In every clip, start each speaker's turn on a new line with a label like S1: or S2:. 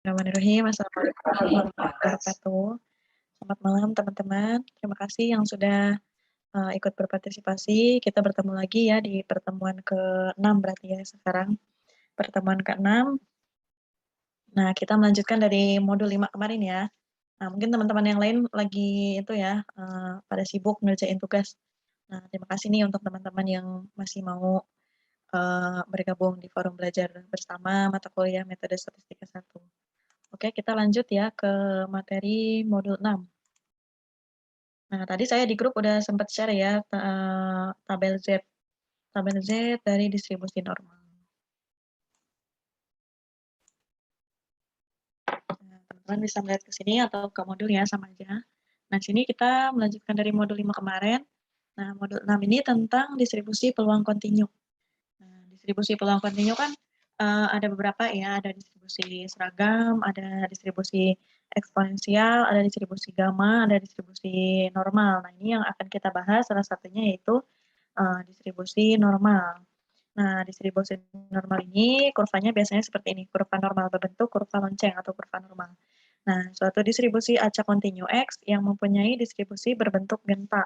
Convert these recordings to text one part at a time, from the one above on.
S1: Bismillahirrahmanirrahim. Assalamualaikum warahmatullahi wabarakatuh. Selamat malam teman-teman. Terima kasih yang sudah ikut berpartisipasi. Kita bertemu lagi ya di pertemuan ke-6 berarti ya sekarang. Pertemuan ke-6. Nah, kita melanjutkan dari modul 5 kemarin ya. Nah, mungkin teman-teman yang lain lagi itu ya, pada sibuk ngerjain tugas. Nah, terima kasih nih untuk teman-teman yang masih mau bergabung di forum belajar bersama mata kuliah metode statistika 1. Oke, kita lanjut ya ke materi modul 6. Nah, tadi saya di grup udah sempat share ya, tabel Z. Tabel Z dari distribusi normal. Nah, teman-teman bisa melihat ke sini atau ke modul ya, sama aja. Nah, sini kita melanjutkan dari modul 5 kemarin. Nah, modul 6 ini tentang distribusi peluang kontinu. Nah, distribusi peluang kontinu kan ada beberapa ya, ada distribusi seragam, ada distribusi eksponensial, ada distribusi gamma, ada distribusi normal. Nah, ini yang akan kita bahas salah satunya yaitu distribusi normal. Nah, distribusi normal ini kurvanya biasanya seperti ini, kurva normal berbentuk kurva lonceng atau kurva normal. Nah, suatu distribusi acak kontinu X yang mempunyai distribusi berbentuk genta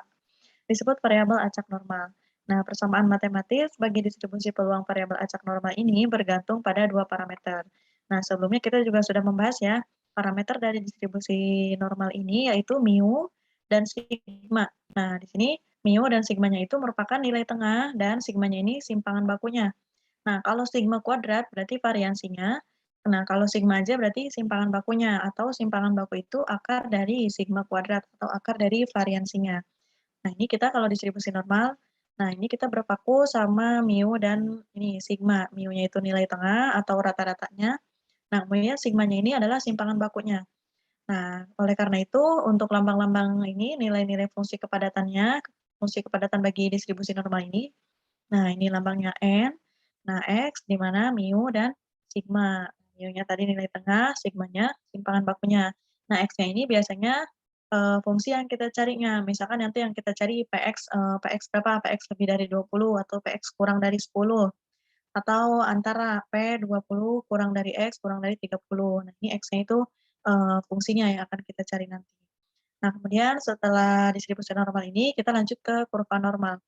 S1: disebut variabel acak normal. Nah, persamaan matematis bagi distribusi peluang variabel acak normal ini bergantung pada dua parameter. Nah, sebelumnya kita juga sudah membahas ya, parameter dari distribusi normal ini yaitu mu dan sigma. Nah, di sini mu dan sigmanya itu merupakan nilai tengah dan sigmanya ini simpangan bakunya. Nah, kalau sigma kuadrat berarti variansinya. Nah, kalau sigma aja berarti simpangan bakunya atau simpangan baku itu akar dari sigma kuadrat atau akar dari variansinya. Nah, ini kita kalau distribusi normal, nah ini kita berpaku sama mu dan ini sigma. Mu-nya itu nilai tengah atau rata-ratanya. Nah, kemudian sigmanya ini adalah simpangan bakunya. Nah, oleh karena itu untuk lambang-lambang ini nilai-nilai fungsi kepadatannya, fungsi kepadatan bagi distribusi normal ini. Nah, ini lambangnya N. Nah, X di mana mu dan sigma. Mu-nya tadi nilai tengah, sigmanya simpangan bakunya. Nah, X-nya ini biasanya fungsi yang kita carinya. Misalkan nanti yang kita cari Px berapa? Px lebih dari 20 atau Px kurang dari 10 atau antara P20 kurang dari X kurang dari 30. Nah, ini X-nya itu fungsinya yang akan kita cari nanti. Nah, kemudian setelah distribusi normal ini, kita lanjut ke kurva normal.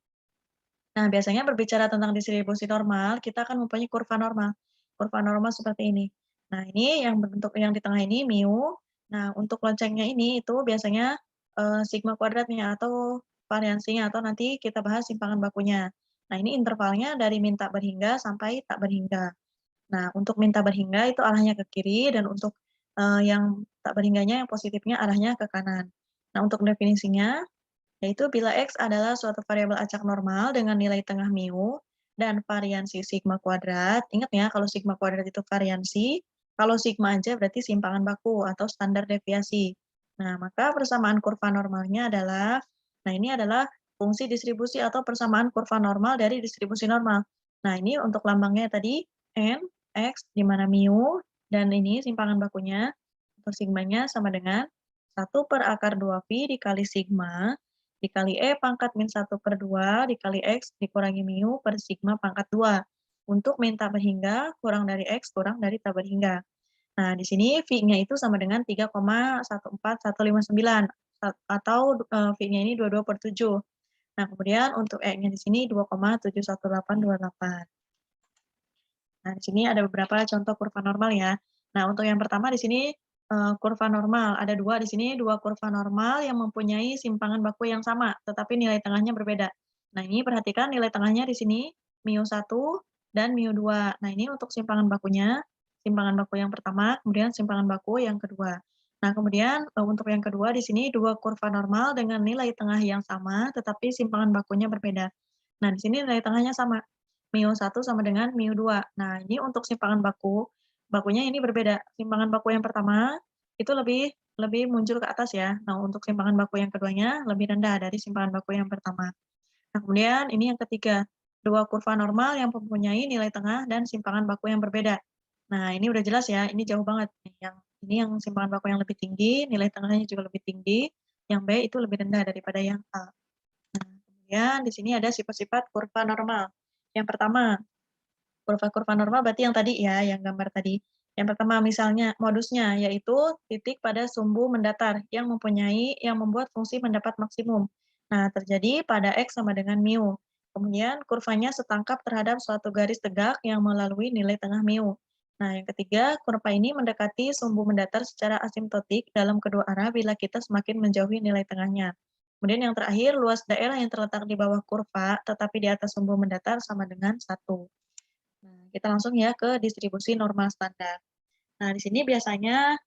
S1: Nah, biasanya berbicara tentang distribusi normal, kita akan mempunyai kurva normal. Kurva normal seperti ini. Nah, ini yang berbentuk yang di tengah ini mu. Nah, untuk loncengnya ini itu biasanya sigma kuadratnya atau variansinya atau nanti kita bahas simpangan bakunya. Nah, ini intervalnya dari min tak berhingga sampai tak berhingga. Nah, untuk min tak berhingga itu arahnya ke kiri dan untuk yang tak berhingganya yang positifnya arahnya ke kanan. Nah, untuk definisinya yaitu bila X adalah suatu variabel acak normal dengan nilai tengah mu dan variansi sigma kuadrat. Ingat ya, kalau sigma kuadrat itu variansi, kalau sigma aja berarti simpangan baku atau standar deviasi. Nah, maka persamaan kurva normalnya adalah, nah ini adalah fungsi distribusi atau persamaan kurva normal dari distribusi normal. Nah, ini untuk lambangnya tadi N, X, di mana mu, dan ini simpangan bakunya, atau sigmanya sama dengan 1/akar 2 pi dikali sigma dikali E pangkat min 1/2 dikali X dikurangi mu per sigma pangkat 2. Untuk min tak berhingga kurang dari X kurang dari tak berhingga. Nah, di sini V-nya itu sama dengan 3,14159 atau V-nya ini 22/7. Nah, kemudian untuk E-nya di sini 2,71828. Nah, di sini ada beberapa contoh kurva normal ya. Nah, untuk yang pertama di sini kurva normal. Ada dua di sini, dua kurva normal yang mempunyai simpangan baku yang sama, tetapi nilai tengahnya berbeda. Nah, ini perhatikan nilai tengahnya di sini mu1 dan mu2. Nah, ini untuk simpangan bakunya, simpangan baku yang pertama, kemudian simpangan baku yang kedua. Nah, kemudian untuk yang kedua di sini dua kurva normal dengan nilai tengah yang sama, tetapi simpangan bakunya berbeda. Nah, di sini nilai tengahnya sama. mu1 sama dengan mu2. Nah, ini untuk simpangan baku, bakunya ini berbeda. Simpangan baku yang pertama itu lebih lebih muncul ke atas ya. Nah, untuk simpangan baku yang keduanya lebih rendah dari simpangan baku yang pertama. Nah, kemudian ini yang ketiga, dua kurva normal yang mempunyai nilai tengah dan simpangan baku yang berbeda. Nah, ini udah jelas ya, ini jauh banget. Ini yang simpangan baku yang lebih tinggi, nilai tengahnya juga lebih tinggi, yang B itu lebih rendah daripada yang A. Nah, kemudian di sini ada sifat-sifat kurva normal. Yang pertama, kurva-kurva normal berarti yang tadi ya, yang gambar tadi. Yang pertama misalnya modusnya yaitu titik pada sumbu mendatar yang membuat fungsi mendapat maksimum. Nah, terjadi pada X sama dengan mu. Kemudian kurvanya setangkap terhadap suatu garis tegak yang melalui nilai tengah mu. Nah, yang ketiga, kurva ini mendekati sumbu mendatar secara asimptotik dalam kedua arah bila kita semakin menjauhi nilai tengahnya. Kemudian yang terakhir, luas daerah yang terletak di bawah kurva tetapi di atas sumbu mendatar sama dengan 1. Nah, kita langsung ya ke distribusi normal standar. Nah, di sini biasanya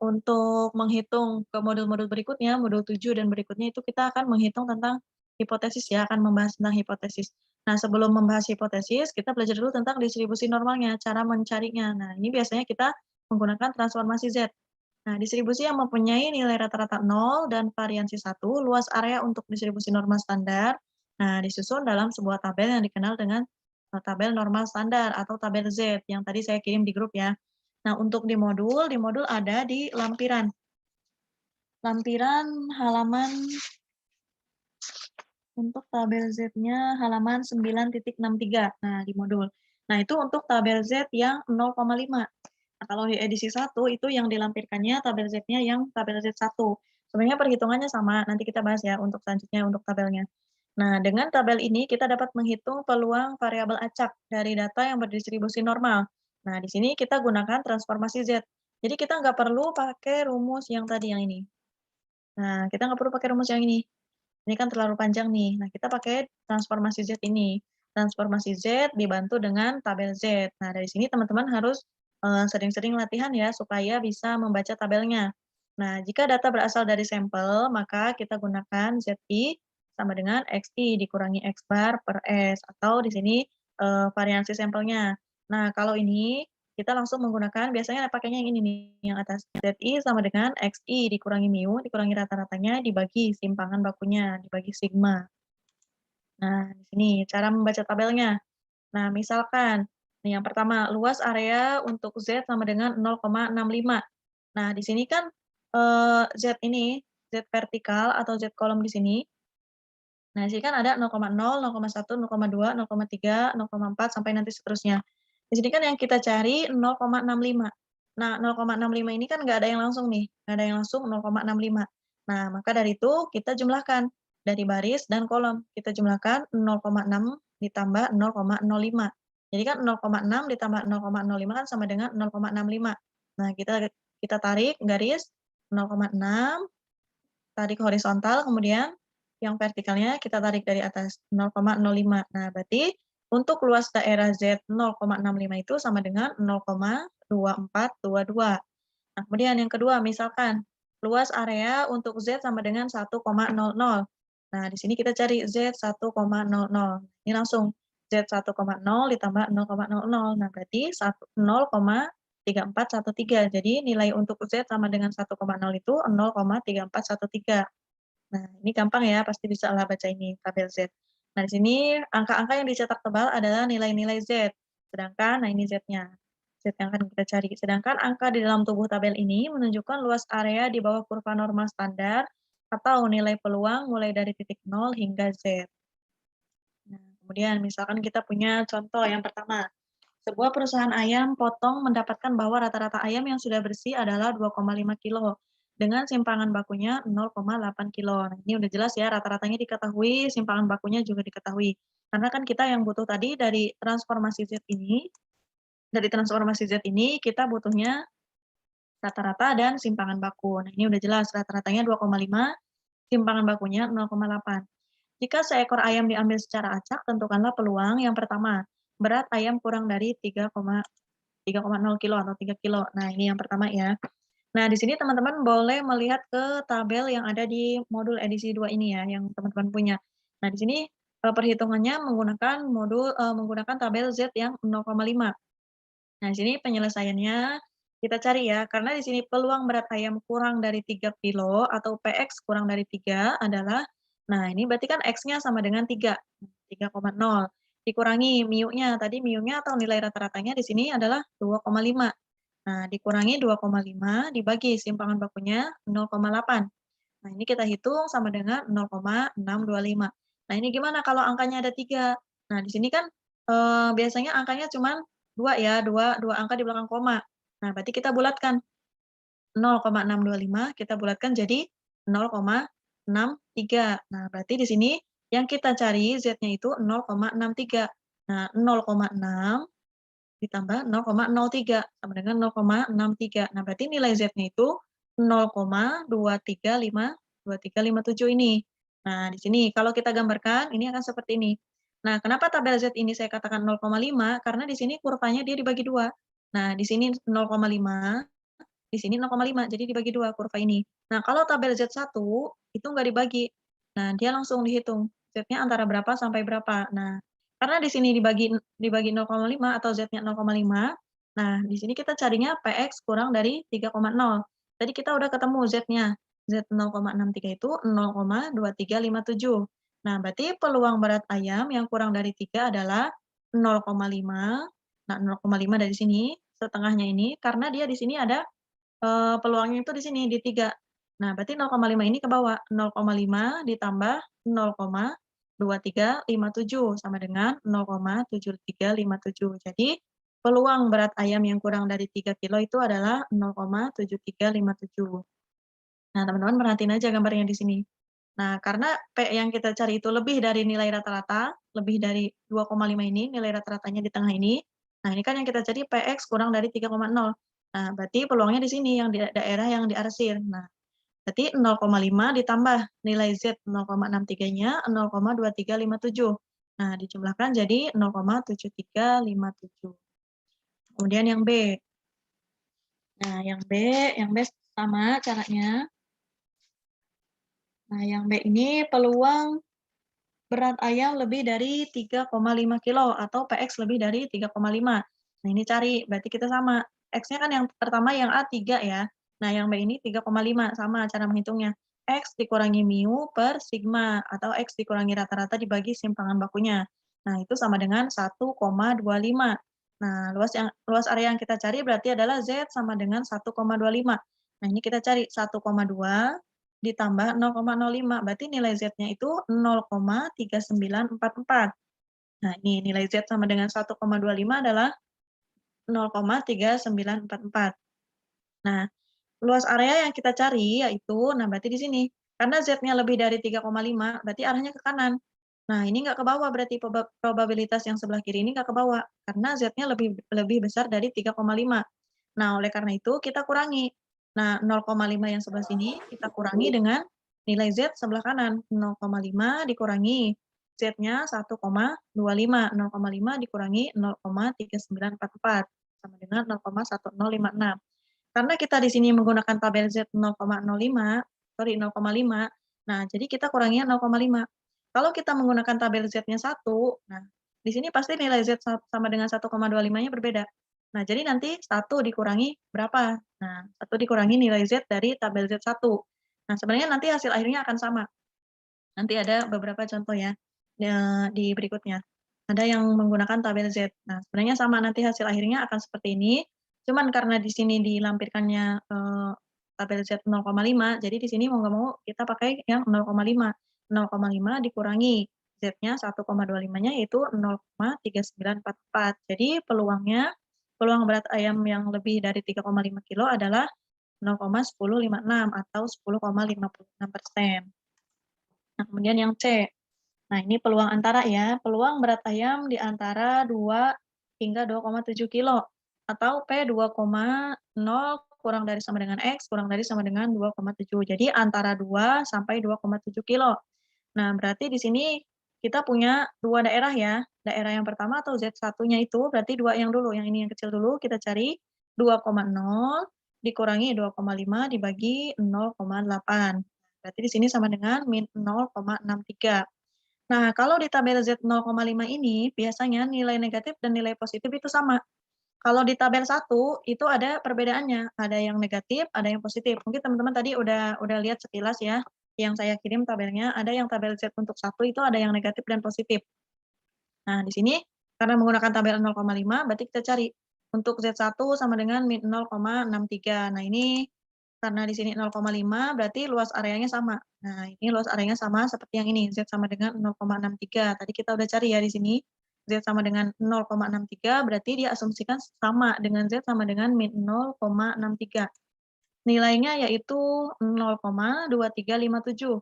S1: untuk menghitung ke modul-modul berikutnya, modul 7 dan berikutnya itu kita akan menghitung tentang hipotesis ya, akan membahas tentang hipotesis. Nah, sebelum membahas hipotesis, kita belajar dulu tentang distribusi normalnya, cara mencarinya. Nah, ini biasanya kita menggunakan transformasi Z. Nah, distribusi yang mempunyai nilai rata-rata 0 dan variansi 1, luas area untuk distribusi normal standar. Nah, disusun dalam sebuah tabel yang dikenal dengan tabel normal standar atau tabel Z yang tadi saya kirim di grup ya. Nah, untuk di modul ada di lampiran. Lampiran halaman untuk tabel Z-nya halaman 9.63. Nah, di modul. Nah, itu untuk tabel Z yang 0,5. Nah, kalau di edisi 1 itu yang dilampirkannya tabel Z-nya yang tabel Z1. Sebenarnya perhitungannya sama, nanti kita bahas ya untuk selanjutnya untuk tabelnya. Nah, dengan tabel ini kita dapat menghitung peluang variabel acak dari data yang berdistribusi normal. Nah, di sini kita gunakan transformasi Z. Jadi kita nggak perlu pakai rumus yang tadi yang ini. Nah, kita nggak perlu pakai rumus yang ini. Ini kan terlalu panjang nih. Nah, kita pakai transformasi Z ini. Transformasi Z dibantu dengan tabel Z. Nah, dari sini teman-teman harus sering-sering latihan ya, supaya bisa membaca tabelnya. Nah, jika data berasal dari sampel, maka kita gunakan ZI sama dengan XI dikurangi X bar per S, atau di sini variansi sampelnya. Nah, kalau ini kita langsung menggunakan, biasanya pakainya yang ini nih, yang atas. ZI sama dengan XI dikurangi mu, dikurangi rata-ratanya, dibagi simpangan bakunya, dibagi sigma. Nah, di sini cara membaca tabelnya. Nah, misalkan, nih yang pertama, luas area untuk Z sama dengan 0,65. Nah, di sini kan Z ini, Z vertikal atau Z kolom di sini. Nah, di sini kan ada 0,0, 0,1, 0,2, 0,3, 0,4, sampai nanti seterusnya. Di sini kan yang kita cari 0,65. Nah, 0,65 ini kan nggak ada yang langsung nih, nggak ada yang langsung 0,65. Nah, maka dari itu kita jumlahkan dari baris dan kolom. Kita jumlahkan 0,6 ditambah 0,05. Jadi kan 0,6 ditambah 0,05 kan sama dengan 0,65. Nah, kita tarik garis 0,6, tarik horizontal, kemudian yang vertikalnya kita tarik dari atas 0,05. Nah, berarti untuk luas daerah Z 0,65 itu sama dengan 0,2422. Nah, kemudian yang kedua, misalkan luas area untuk Z sama dengan 1,00. Nah, di sini kita cari Z 1,00. Ini langsung Z 1,0 ditambah 0,00. Nah, berarti 0,3413. Jadi nilai untuk Z sama dengan 1,0 itu 0,3413. Nah, ini gampang ya, pasti bisa lah baca ini, tabel Z. Nah, di sini angka-angka yang dicetak tebal adalah nilai-nilai Z. Sedangkan, nah ini Z-nya. Z yang akan kita cari. Sedangkan angka di dalam tubuh tabel ini menunjukkan luas area di bawah kurva normal standar atau nilai peluang mulai dari titik 0 hingga Z. Nah, kemudian misalkan kita punya contoh yang pertama. Sebuah perusahaan ayam potong mendapatkan bahwa rata-rata ayam yang sudah bersih adalah 2,5 kilo dengan simpangan bakunya 0,8 kilo. Nah, ini udah jelas ya, rata-ratanya diketahui, simpangan bakunya juga diketahui. Karena kan kita yang butuh tadi dari transformasi Z ini kita butuhnya rata-rata dan simpangan baku. Nah, ini udah jelas, rata-ratanya 2,5, simpangan bakunya 0,8. Jika seekor ayam diambil secara acak, tentukanlah peluang. Yang pertama, berat ayam kurang dari 3,0 kilo atau 3 kilo. Nah, ini yang pertama ya. Nah, di sini teman-teman boleh melihat ke tabel yang ada di modul edisi 2 ini ya, yang teman-teman punya. Nah, di sini perhitungannya menggunakan tabel Z yang 0,5. Nah, di sini penyelesaiannya kita cari ya, karena di sini peluang berat ayam kurang dari 3 kilo atau PX kurang dari 3 adalah, nah ini berarti kan X-nya sama dengan 3, 3,0. Dikurangi mu-nya, tadi mu-nya atau nilai rata-ratanya di sini adalah 2,5. Nah, dikurangi 2,5 dibagi simpangan bakunya 0,8. Nah, ini kita hitung sama dengan 0,625. Nah, ini gimana kalau angkanya ada 3? Nah, di sini kan biasanya angkanya cuma 2 ya, 2 angka di belakang koma. Nah, berarti kita bulatkan 0,625 kita bulatkan jadi 0,63. Nah, berarti di sini yang kita cari Z-nya itu 0,63. Nah, 0,6 ditambah 0,03 sama dengan 0,63. Nah, berarti nilai Z-nya itu 0,23527 ini. Nah, di sini kalau kita gambarkan ini akan seperti ini. Nah, kenapa tabel Z ini saya katakan 0,5? Karena di sini kurvanya dia dibagi 2. Nah, di sini 0,5, di sini 0,5, jadi dibagi 2 kurva ini. Nah, kalau tabel Z1 itu nggak dibagi. Nah, dia langsung dihitung, Z-nya antara berapa sampai berapa. Nah, karena di sini dibagi 0,5 atau Z-nya 0,5, nah di sini kita carinya PX kurang dari 3,0. Tadi kita udah ketemu Z-nya. Z 0,63 itu 0,2357. Nah, berarti peluang berat ayam yang kurang dari 3 adalah 0,5. Nah, 0,5 dari sini, setengahnya ini, karena dia di sini ada peluangnya itu di sini, di 3. Nah, berarti 0,5 ini ke bawah, 0,5 ditambah 0,2357 sama dengan 0,7357. Jadi, peluang berat ayam yang kurang dari 3 kilo itu adalah 0,7357. Nah, teman-teman perhatiin aja gambarnya di sini. Nah, karena P yang kita cari itu lebih dari nilai rata-rata, lebih dari 2,5 ini, nilai rata-ratanya di tengah ini. Nah, ini kan yang kita cari PX kurang dari 3,0. Nah, berarti peluangnya di sini, yang di daerah yang diarsir. Nah, berarti 0,5 ditambah nilai Z 0,63-nya 0,2357. Nah, dijumlahkan jadi 0,7357. Kemudian yang B. Nah, yang B sama caranya. Nah, yang B ini peluang berat ayam lebih dari 3,5 kilo atau PX lebih dari 3,5. Nah, ini cari, berarti kita sama. X-nya kan yang pertama yang A 3 ya. Nah, yang B ini 3,5, sama cara menghitungnya. X dikurangi mu per sigma, atau X dikurangi rata-rata dibagi simpangan bakunya. Nah, itu sama dengan 1,25. Nah, luas area yang kita cari berarti adalah Z sama dengan 1,25. Nah, ini kita cari 1,2 ditambah 0,05, berarti nilai Z-nya itu 0,3944. Nah, ini nilai Z sama dengan 1,25 adalah 0,3944. Nah, luas area yang kita cari yaitu, nah berarti di sini, karena Z-nya lebih dari 3,5, berarti arahnya ke kanan. Nah, ini nggak ke bawah berarti probabilitas yang sebelah kiri ini nggak ke bawah, karena Z-nya lebih besar dari 3,5. Nah, oleh karena itu kita kurangi. Nah, 0,5 yang sebelah sini kita kurangi dengan nilai Z sebelah kanan. 0,5 dikurangi Z-nya 1,25. 0,5 dikurangi 0,3944 sama dengan 0,1056. Karena kita di sini menggunakan tabel Z 0,05, sorry 0,5, nah jadi kita kuranginya 0,5. Kalau kita menggunakan tabel Z-nya 1, nah di sini pasti nilai Z sama dengan 1,25-nya berbeda. Nah, jadi nanti 1 dikurangi berapa? Nah, 1 dikurangi nilai Z dari tabel Z1. Nah, sebenarnya nanti hasil akhirnya akan sama. Nanti ada beberapa contoh ya, di berikutnya. Ada yang menggunakan tabel Z. Nah, sebenarnya sama nanti hasil akhirnya akan seperti ini, cuman karena di sini dilampirkannya, tabel Z 0,5, jadi di sini mau nggak mau kita pakai yang 0,5. 0,5 dikurangi Z-nya 1,25-nya yaitu 0,3944. Jadi peluang berat ayam yang lebih dari 3,5 kilo adalah 0,1056 atau 10,56%. Nah, kemudian yang C. Nah, ini peluang antara ya, peluang berat ayam di antara 2 hingga 2,7 kilo atau P 2,0 kurang dari sama dengan X kurang dari sama dengan 2,7. Jadi antara 2 sampai 2,7 kilo. Nah, berarti di sini kita punya 2 daerah ya. Daerah yang pertama atau Z1-nya itu berarti 2 yang dulu, yang ini yang kecil dulu kita cari 2,0 dikurangi 2,5 dibagi 0,8. Berarti di sini sama dengan min 0,63. Nah, kalau di tabel Z 0,5 ini biasanya nilai negatif dan nilai positif itu sama. Kalau di tabel 1 itu ada perbedaannya, ada yang negatif, ada yang positif. Mungkin teman-teman tadi udah lihat sekilas ya, yang saya kirim tabelnya, ada yang tabel Z untuk 1 itu ada yang negatif dan positif. Nah, di sini karena menggunakan tabel 0,5 berarti kita cari untuk Z1 sama dengan min 0,63. Nah, ini karena di sini 0,5 berarti luas areanya sama. Nah, ini luas areanya sama seperti yang ini, Z sama dengan 0,63. Tadi kita udah cari ya di sini. Z sama dengan 0,63 berarti dia asumsikan sama dengan Z sama dengan min 0,63. Nilainya yaitu 0,2357.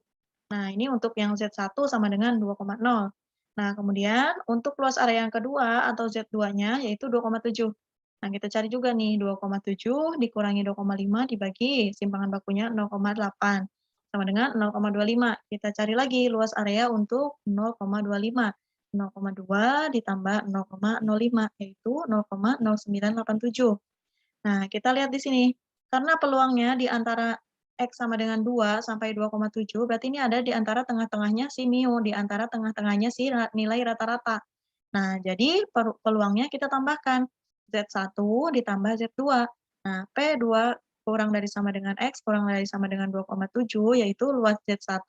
S1: Nah, ini untuk yang Z1 sama dengan 2,0. Nah, kemudian untuk luas area yang kedua atau Z2-nya yaitu 2,7. Nah, kita cari juga nih 2,7 dikurangi 2,5 dibagi simpangan bakunya 0,8 sama dengan 0,25. Kita cari lagi luas area untuk 0,25. 0,2 ditambah 0,05 yaitu 0,0987. Nah, kita lihat di sini. Karena peluangnya di antara X sama dengan 2 sampai 2,7, berarti ini ada di antara tengah-tengahnya si mu, di antara tengah-tengahnya si nilai rata-rata. Nah, jadi peluangnya kita tambahkan. Z1 ditambah Z2. Nah, P2 kurang dari sama dengan X, kurang dari sama dengan 2,7, yaitu luas Z1.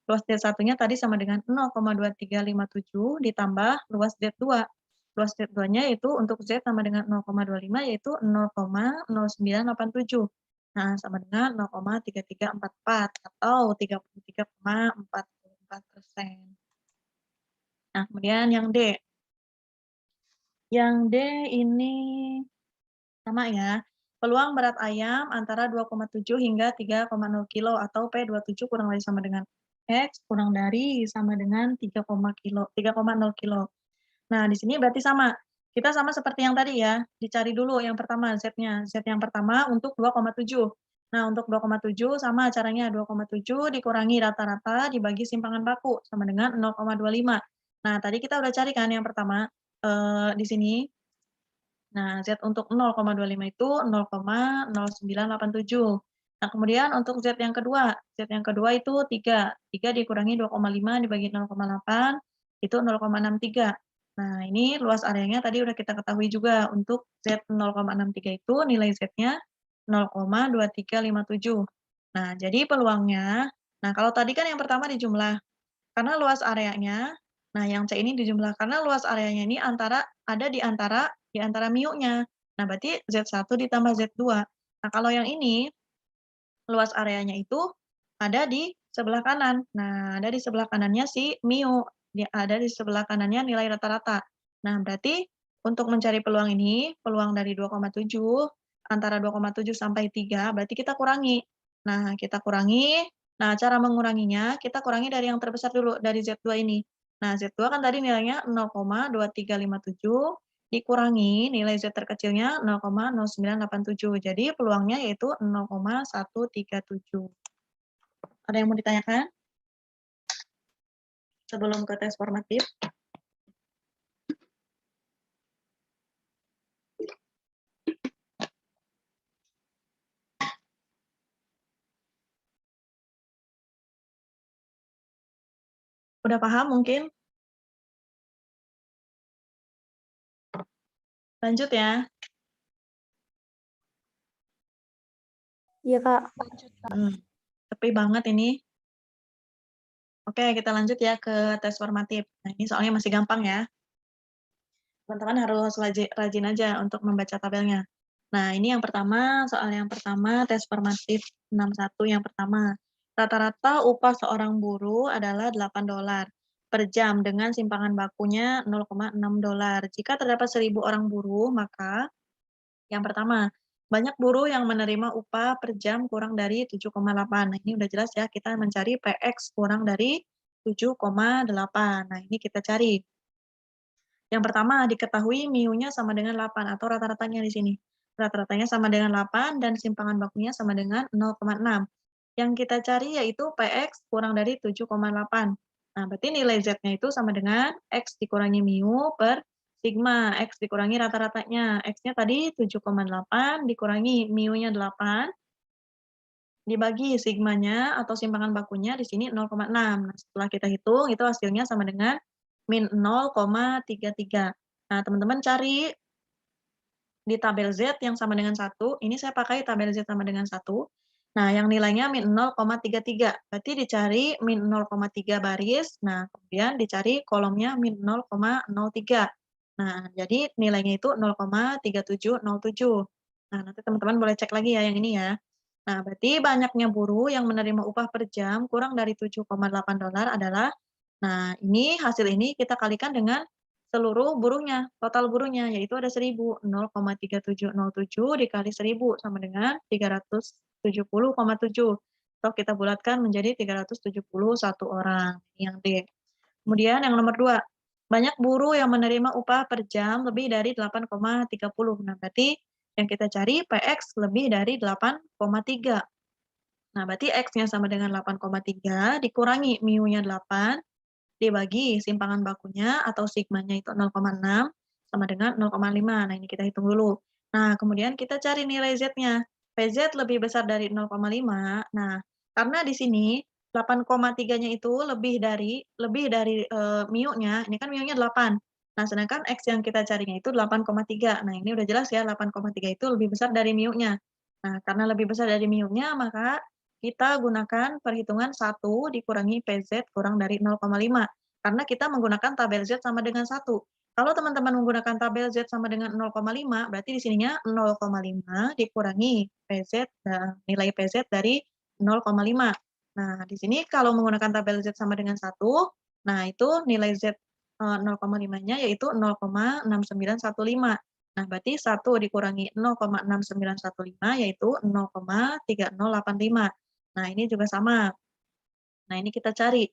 S1: Luas Z1-nya tadi sama dengan 0,2357 ditambah luas Z2. Luas Z2-nya yaitu untuk Z sama dengan 0,25 yaitu 0,0987. Nah, sama dengan 0,3344 atau 33,44%. Nah, kemudian yang D. Yang D ini sama ya. Peluang berat ayam antara 2,7 hingga 3,0 kilo atau P27 kurang dari sama dengan X kurang dari sama dengan 3,0 kilo. Nah, di sini berarti sama. Kita sama seperti yang tadi ya, dicari dulu yang pertama Z-nya. Z yang pertama untuk 2,7. Nah, untuk 2,7 sama caranya 2,7 dikurangi rata-rata dibagi simpangan baku sama dengan 0,25. Nah, tadi kita udah cari kan yang pertama di sini. Nah, Z untuk 0,25 itu 0,0987. Nah, kemudian untuk Z yang kedua itu 3. 3 dikurangi 2,5 dibagi 0,8 itu 0,63. Nah, ini luas areanya tadi udah kita ketahui juga untuk Z 0,63 itu nilai Z-nya 0,2357. Nah, jadi peluangnya, nah kalau tadi kan yang pertama dijumlah, karena luas areanya, nah yang C ini dijumlah karena luas areanya ini ada di antara mu-nya. Nah, berarti Z1 ditambah Z2. Nah, kalau yang ini luas areanya itu ada di sebelah kanan. Nah, ada di sebelah kanannya si mu, ada di sebelah kanannya nilai rata-rata. Nah, berarti untuk mencari peluang ini, peluang dari 2,7 antara 2,7 sampai 3, berarti kita kurangi. Nah, kita kurangi. Nah, cara menguranginya kita kurangi dari yang terbesar dulu, dari Z2 ini. Nah, Z2 kan tadi nilainya 0,2357 dikurangi nilai Z terkecilnya 0,0987. Jadi peluangnya yaitu 0,137. Ada yang mau ditanyakan? Sebelum ke tes formatif. Udah paham mungkin? Lanjut ya.
S2: Iya, Kak.
S1: Sepi banget ini. Oke, kita lanjut ya ke tes formatif. Nah, ini soalnya masih gampang ya. Teman-teman harus rajin aja untuk membaca tabelnya. Nah, ini yang pertama, soal yang pertama, tes formatif 61 yang pertama. Rata-rata upah seorang buruh adalah $8 per jam dengan simpangan bakunya $0,6. Jika terdapat 1.000 orang buruh, maka yang pertama, banyak buruh yang menerima upah per jam kurang dari 7,8. Nah, ini udah jelas ya, kita mencari PX kurang dari 7,8. Nah, ini kita cari. Yang pertama, diketahui mu-nya sama dengan 8 atau rata-ratanya di sini. Rata-ratanya sama dengan 8 dan simpangan bakunya sama dengan 0,6. Yang kita cari yaitu PX kurang dari 7,8. Nah, berarti nilai Z-nya itu sama dengan X dikurangi mu per sigma. X dikurangi rata-ratanya. X-nya tadi 7,8 dikurangi mu-nya 8 dibagi sigmanya atau simpangan bakunya di sini 0,6. Nah, setelah kita hitung itu hasilnya sama dengan min 0,33. Nah, teman-teman cari di tabel Z yang sama dengan 1. Ini saya pakai tabel Z sama dengan 1. Nah, yang nilainya min 0,33. Berarti dicari min 0,3 baris. Nah, kemudian dicari kolomnya min 0,03. Nah, jadi nilainya itu 0,3707. Nah, nanti teman-teman boleh cek lagi ya yang ini ya. Nah, berarti banyaknya buruh yang menerima upah per jam kurang dari $7,8 adalah, nah ini hasil ini kita kalikan dengan seluruh buruhnya, total buruhnya, yaitu ada 1000, 0,3707 dikali 1000 sama dengan 370,7. Atau kita bulatkan menjadi 371 orang, yang D. Kemudian yang nomor 2, banyak buruh yang menerima upah per jam lebih dari 8,30. Nah, berarti yang kita cari PX lebih dari 8,3. Nah, berarti X-nya sama dengan 8,3 dikurangi mu-nya 8 dibagi simpangan bakunya atau sigmanya itu 0,6 sama dengan 0,5. Nah, ini kita hitung dulu. Nah, kemudian kita cari nilai Z-nya. PZ lebih besar dari 0,5. Nah, karena di sini 8,3-nya itu lebih dari mu-nya, ini kan mu-nya 8. Nah, sedangkan X yang kita carinya itu 8,3. Nah, ini udah jelas ya 8,3 itu lebih besar dari mu-nya. Nah, karena lebih besar dari mu-nya, maka kita gunakan perhitungan 1 dikurangi PZ kurang dari 0,5. Karena kita menggunakan tabel Z sama dengan 1. Kalau teman-teman menggunakan tabel Z sama dengan 0,5, berarti di sininya 0,5 dikurangi PZ, nilai PZ dari 0,5. Nah, di sini kalau menggunakan tabel Z sama dengan 1, nah itu nilai Z 0,5-nya yaitu 0,6915. Nah, berarti 1 dikurangi 0,6915 yaitu 0,3085. Nah, ini juga sama. Nah, ini kita cari.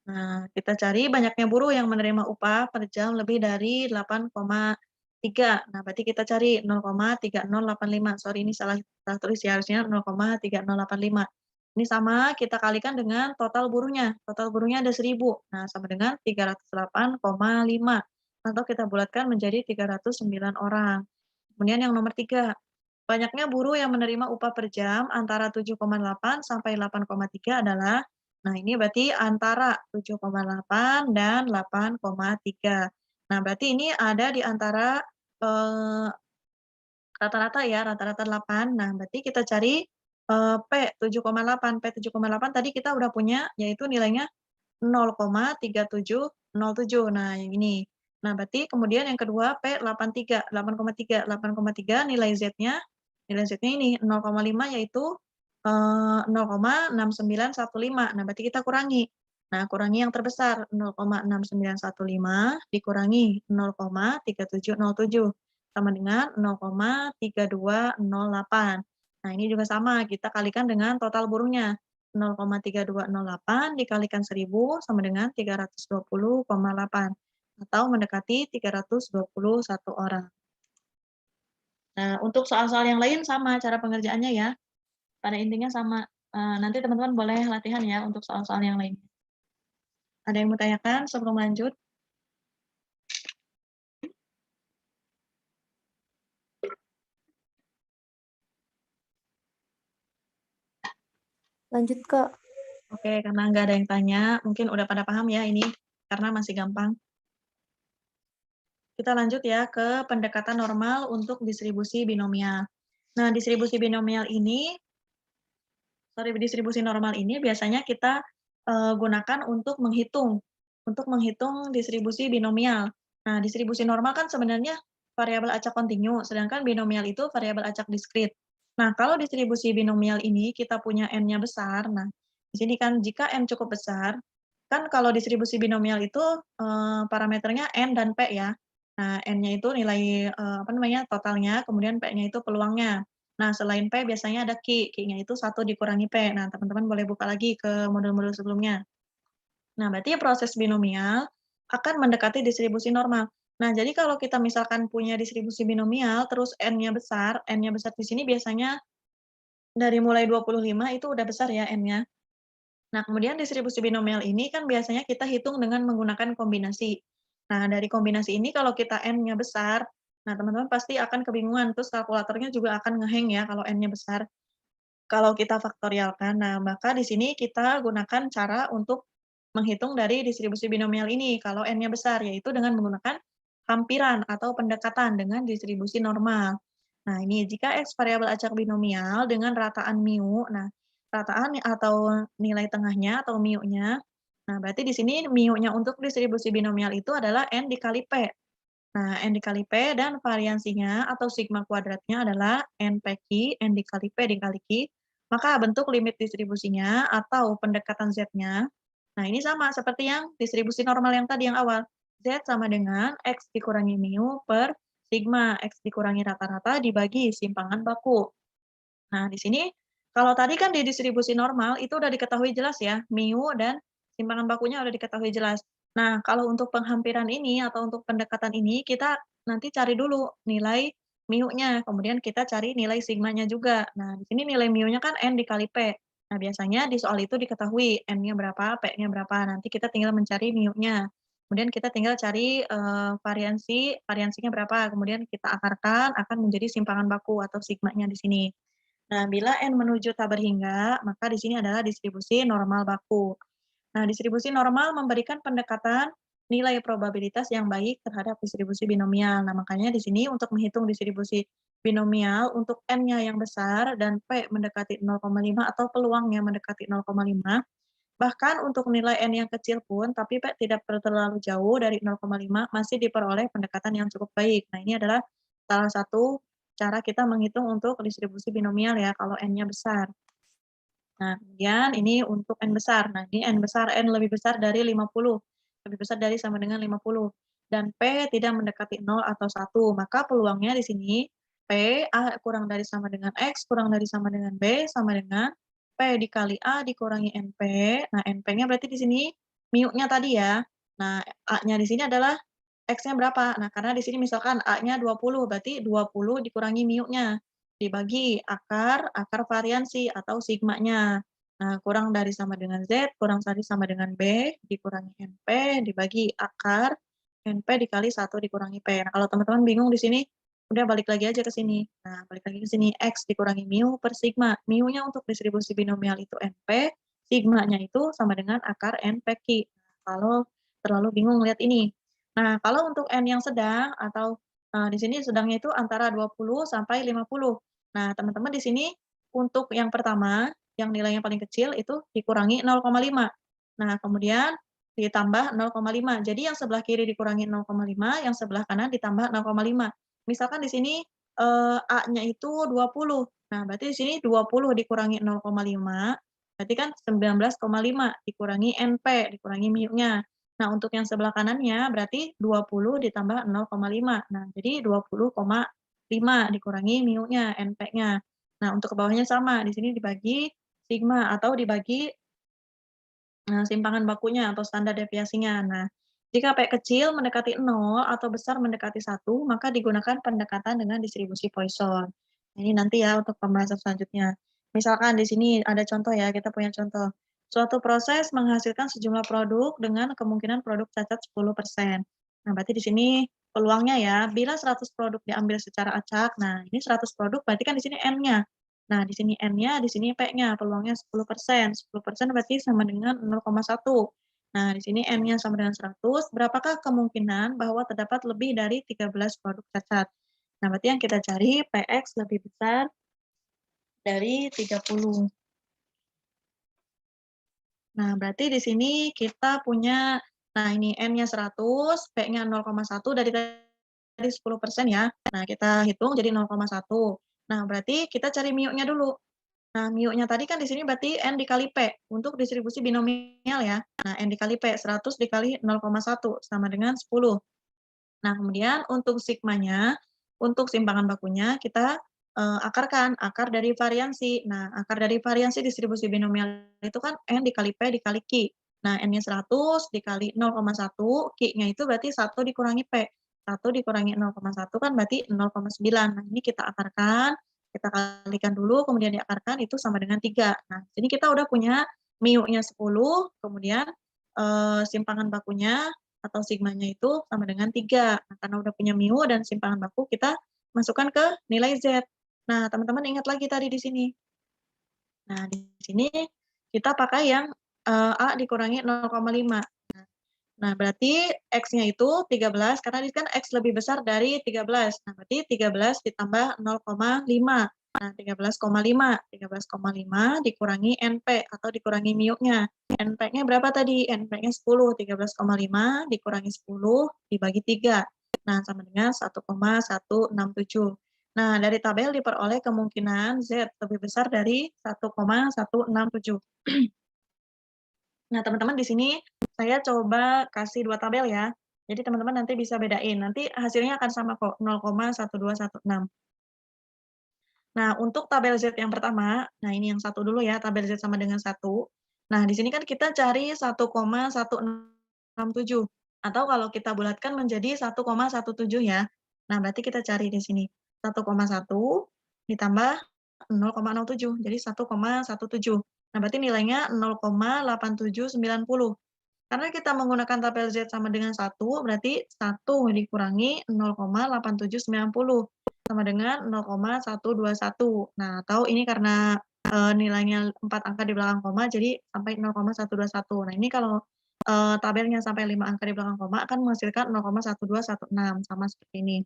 S1: Nah, kita cari banyaknya buruh yang menerima upah per jam lebih dari 8,3. Nah, berarti kita cari 0,3085. Sorry, ini salah tulis ya, harusnya 0,3085. Ini sama, kita kalikan dengan total buruhnya. Total buruhnya ada 1000. Nah, sama dengan 308,5. Atau kita bulatkan menjadi 309 orang. Kemudian yang nomor 3, banyaknya buruh yang menerima upah per jam antara 7,8 sampai 8,3 adalah, nah ini berarti antara 7,8 dan 8,3. Nah, berarti ini ada di antara rata-rata ya, rata-rata 8. Nah, berarti kita cari P 7,8. P 7,8 tadi kita udah punya, yaitu nilainya 0,3707. Nah, yang ini. Nah, berarti kemudian yang kedua P 83, 8,3. 8,3 nilai Z-nya ini 0,5 yaitu 0,6915. Nah, berarti kita kurangi. Nah, kurangi yang terbesar 0,6915 dikurangi 0,3707 sama dengan 0,3208. Nah, ini juga sama, kita kalikan dengan total buruhnya. 0,3208 dikalikan 1000 sama dengan 320,8 atau mendekati 321 orang. Nah, untuk soal-soal yang lain sama cara pengerjaannya ya. Pada intinya sama. Nanti teman-teman boleh latihan ya untuk soal-soal yang lain. Ada yang mau tanyakan sebelum lanjut?
S2: Lanjut, Kak.
S1: Oke, karena nggak ada yang tanya, mungkin udah pada paham ya ini, karena masih gampang. Kita lanjut ya ke pendekatan normal untuk distribusi binomial. Nah, distribusi normal ini biasanya kita gunakan untuk menghitung distribusi binomial. Nah, distribusi normal kan sebenarnya variabel acak kontinu, sedangkan binomial itu variabel acak diskrit. Nah, kalau distribusi binomial ini kita punya n-nya besar, nah di sini kan jika n cukup besar, kan kalau distribusi binomial itu parameternya n dan p ya. Nah, n-nya itu nilai totalnya, kemudian p-nya itu peluangnya. Nah, selain P biasanya ada Q-nya itu 1 dikurangi P. Nah, teman-teman boleh buka lagi ke modul-modul sebelumnya. Nah, berarti proses binomial akan mendekati distribusi normal. Nah, jadi kalau kita misalkan punya distribusi binomial, terus N-nya besar di sini biasanya dari mulai 25 itu udah besar ya N-nya. Nah, kemudian distribusi binomial ini kan biasanya kita hitung dengan menggunakan kombinasi. Nah, dari kombinasi ini kalau kita N-nya besar, nah teman-teman pasti akan kebingungan, terus kalkulatornya juga akan nge-hang ya kalau N-nya besar. Kalau kita faktorialkan, nah maka di sini kita gunakan cara untuk menghitung dari distribusi binomial ini kalau N-nya besar, yaitu dengan menggunakan hampiran atau pendekatan dengan distribusi normal. Nah, ini jika X variabel acak binomial dengan rataan mu, nah rataan atau nilai tengahnya atau mu-nya, nah berarti di sini mu-nya untuk distribusi binomial itu adalah N dikali P. Nah, N dikali P dan variansinya atau sigma kuadratnya adalah NPQ, N dikali P dikali Q, maka bentuk limit distribusinya atau pendekatan Z-nya, nah ini sama seperti yang distribusi normal yang tadi yang awal. Z sama dengan X dikurangi mu per sigma, X dikurangi rata-rata dibagi simpangan baku. Nah, di sini kalau tadi kan di distribusi normal itu udah diketahui jelas ya, mu dan simpangan bakunya udah diketahui jelas. Nah, kalau untuk penghampiran ini atau untuk pendekatan ini kita nanti cari dulu nilai mu-nya, kemudian kita cari nilai sigmanya juga. Nah, di sini nilai mu-nya kan N dikali P. Nah, biasanya di soal itu diketahui N-nya berapa, P-nya berapa. Nanti kita tinggal mencari mu-nya. Kemudian kita tinggal cari variansinya berapa, kemudian kita akarkan akan menjadi simpangan baku atau sigmanya di sini. Nah, bila N menuju tak berhingga, maka di sini adalah distribusi normal baku. Nah, distribusi normal memberikan pendekatan nilai probabilitas yang baik terhadap distribusi binomial. Nah, makanya di sini untuk menghitung distribusi binomial untuk N-nya yang besar dan P mendekati 0,5 atau peluangnya mendekati 0,5, bahkan untuk nilai N yang kecil pun, tapi P tidak terlalu jauh dari 0,5, masih diperoleh pendekatan yang cukup baik. Nah, ini adalah salah satu cara kita menghitung untuk distribusi binomial ya, kalau N-nya besar. Nah, kemudian ini untuk N besar. Nah, ini N besar, N lebih besar dari 50, lebih besar dari sama dengan 50. Dan P tidak mendekati 0 atau 1, maka peluangnya di sini P, A kurang dari sama dengan X, kurang dari sama dengan B, sama dengan P dikali A dikurangi NP. Nah, NP-nya berarti di sini mu-nya tadi ya. Nah, A-nya di sini adalah X-nya berapa? Nah, karena di sini misalkan A-nya 20, berarti 20 dikurangi mu-nya, dibagi akar variansi atau sigmanya. Nah, kurang dari sama dengan Z, kurang dari sama dengan B, dikurangi NP, dibagi akar, NP dikali 1 dikurangi P. Nah, kalau teman-teman bingung di sini, udah balik lagi aja ke sini. Nah, balik lagi ke sini, X dikurangi mu per sigma. Mu-nya untuk distribusi binomial itu NP, sigmanya itu sama dengan akar NPQ. Nah, kalau terlalu bingung lihat ini. Nah, kalau untuk N yang sedang atau, di sini sedangnya itu antara 20 sampai 50. Nah, teman-teman di sini untuk yang pertama, yang nilainya paling kecil itu dikurangi 0,5. Nah, kemudian ditambah 0,5. Jadi yang sebelah kiri dikurangi 0,5, yang sebelah kanan ditambah 0,5. Misalkan di sini, A-nya itu 20. Nah, berarti di sini 20 dikurangi 0,5, berarti kan 19,5 dikurangi NP, dikurangi mu-nya. Nah, untuk yang sebelah kanannya berarti 20 ditambah 0,5. Nah, jadi 20,5 dikurangi mu-nya, NP-nya. Nah, untuk ke bawahnya sama, di sini dibagi sigma atau dibagi simpangan bakunya atau standar deviasinya. Nah, jika P kecil mendekati 0 atau besar mendekati 1, maka digunakan pendekatan dengan distribusi Poisson. Ini nanti ya untuk pembahasan selanjutnya. Misalkan di sini ada contoh ya, kita punya contoh. Suatu proses menghasilkan sejumlah produk dengan kemungkinan produk cacat 10%. Nah, berarti di sini peluangnya ya, bila 100 produk diambil secara acak, nah ini 100 produk berarti kan di sini N-nya. Nah, di sini N-nya, di sini P-nya, peluangnya 10%. 10% berarti sama dengan 0,1. Nah, di sini N-nya sama dengan 100, berapakah kemungkinan bahwa terdapat lebih dari 13 produk cacat? Nah, berarti yang kita cari PX lebih besar dari 30. Nah, berarti di sini kita punya, nah ini N-nya 100, P-nya 0,1 dari tadi 10% ya. Nah, kita hitung jadi 0,1. Nah, berarti kita cari mu-nya dulu. Nah, mu-nya tadi kan di sini berarti N dikali P untuk distribusi binomial ya. Nah, N dikali P, 100 dikali 0,1 sama dengan 10. Nah, kemudian untuk sigmanya, untuk simpangan bakunya kita akarkan, akar dari variansi. Nah, akar dari variansi distribusi binomial itu kan N dikali P dikali Q. Nah, N-nya 100 dikali 0,1, Q-nya itu berarti 1 dikurangi P. 1 dikurangi 0,1 kan berarti 0,9. Nah, ini kita akarkan, kita kalikan dulu, kemudian diakarkan, itu sama dengan 3. Nah, jadi kita udah punya mu-nya 10, kemudian simpangan bakunya atau sigmanya itu sama dengan 3. Nah, karena udah punya mu dan simpangan baku, kita masukkan ke nilai Z. Nah, teman-teman ingat lagi tadi di sini. Nah, di sini kita pakai yang A dikurangi 0,5. Nah, berarti X-nya itu 13, karena ini kan X lebih besar dari 13. Nah, berarti 13 ditambah 0,5. Nah, 13,5. 13,5 dikurangi NP atau dikurangi mu-nya. NP-nya berapa tadi? NP-nya 10. 13,5 dikurangi 10 dibagi 3. Nah, sama dengan 1,167. Nah, dari tabel diperoleh kemungkinan Z lebih besar dari 1,167. Nah, teman-teman di sini saya coba kasih 2 tabel ya. Jadi teman-teman nanti bisa bedain, nanti hasilnya akan sama kok, 0,1216. Nah, untuk tabel Z yang pertama, nah ini yang satu dulu ya, tabel Z sama dengan 1. Nah, di sini kan kita cari 1,167, atau kalau kita bulatkan menjadi 1,17 ya. Nah, berarti kita cari di sini 1,1 ditambah 0,07, jadi 1,17. Nah, berarti nilainya 0,8790. Karena kita menggunakan tabel Z sama dengan 1, berarti 1 dikurangi 0,8790 sama dengan 0,121. Nah, atau ini karena, nilainya 4 angka di belakang koma, jadi sampai 0,121. Nah, ini kalau, tabelnya sampai 5 angka di belakang koma akan menghasilkan 0,1216, sama seperti ini.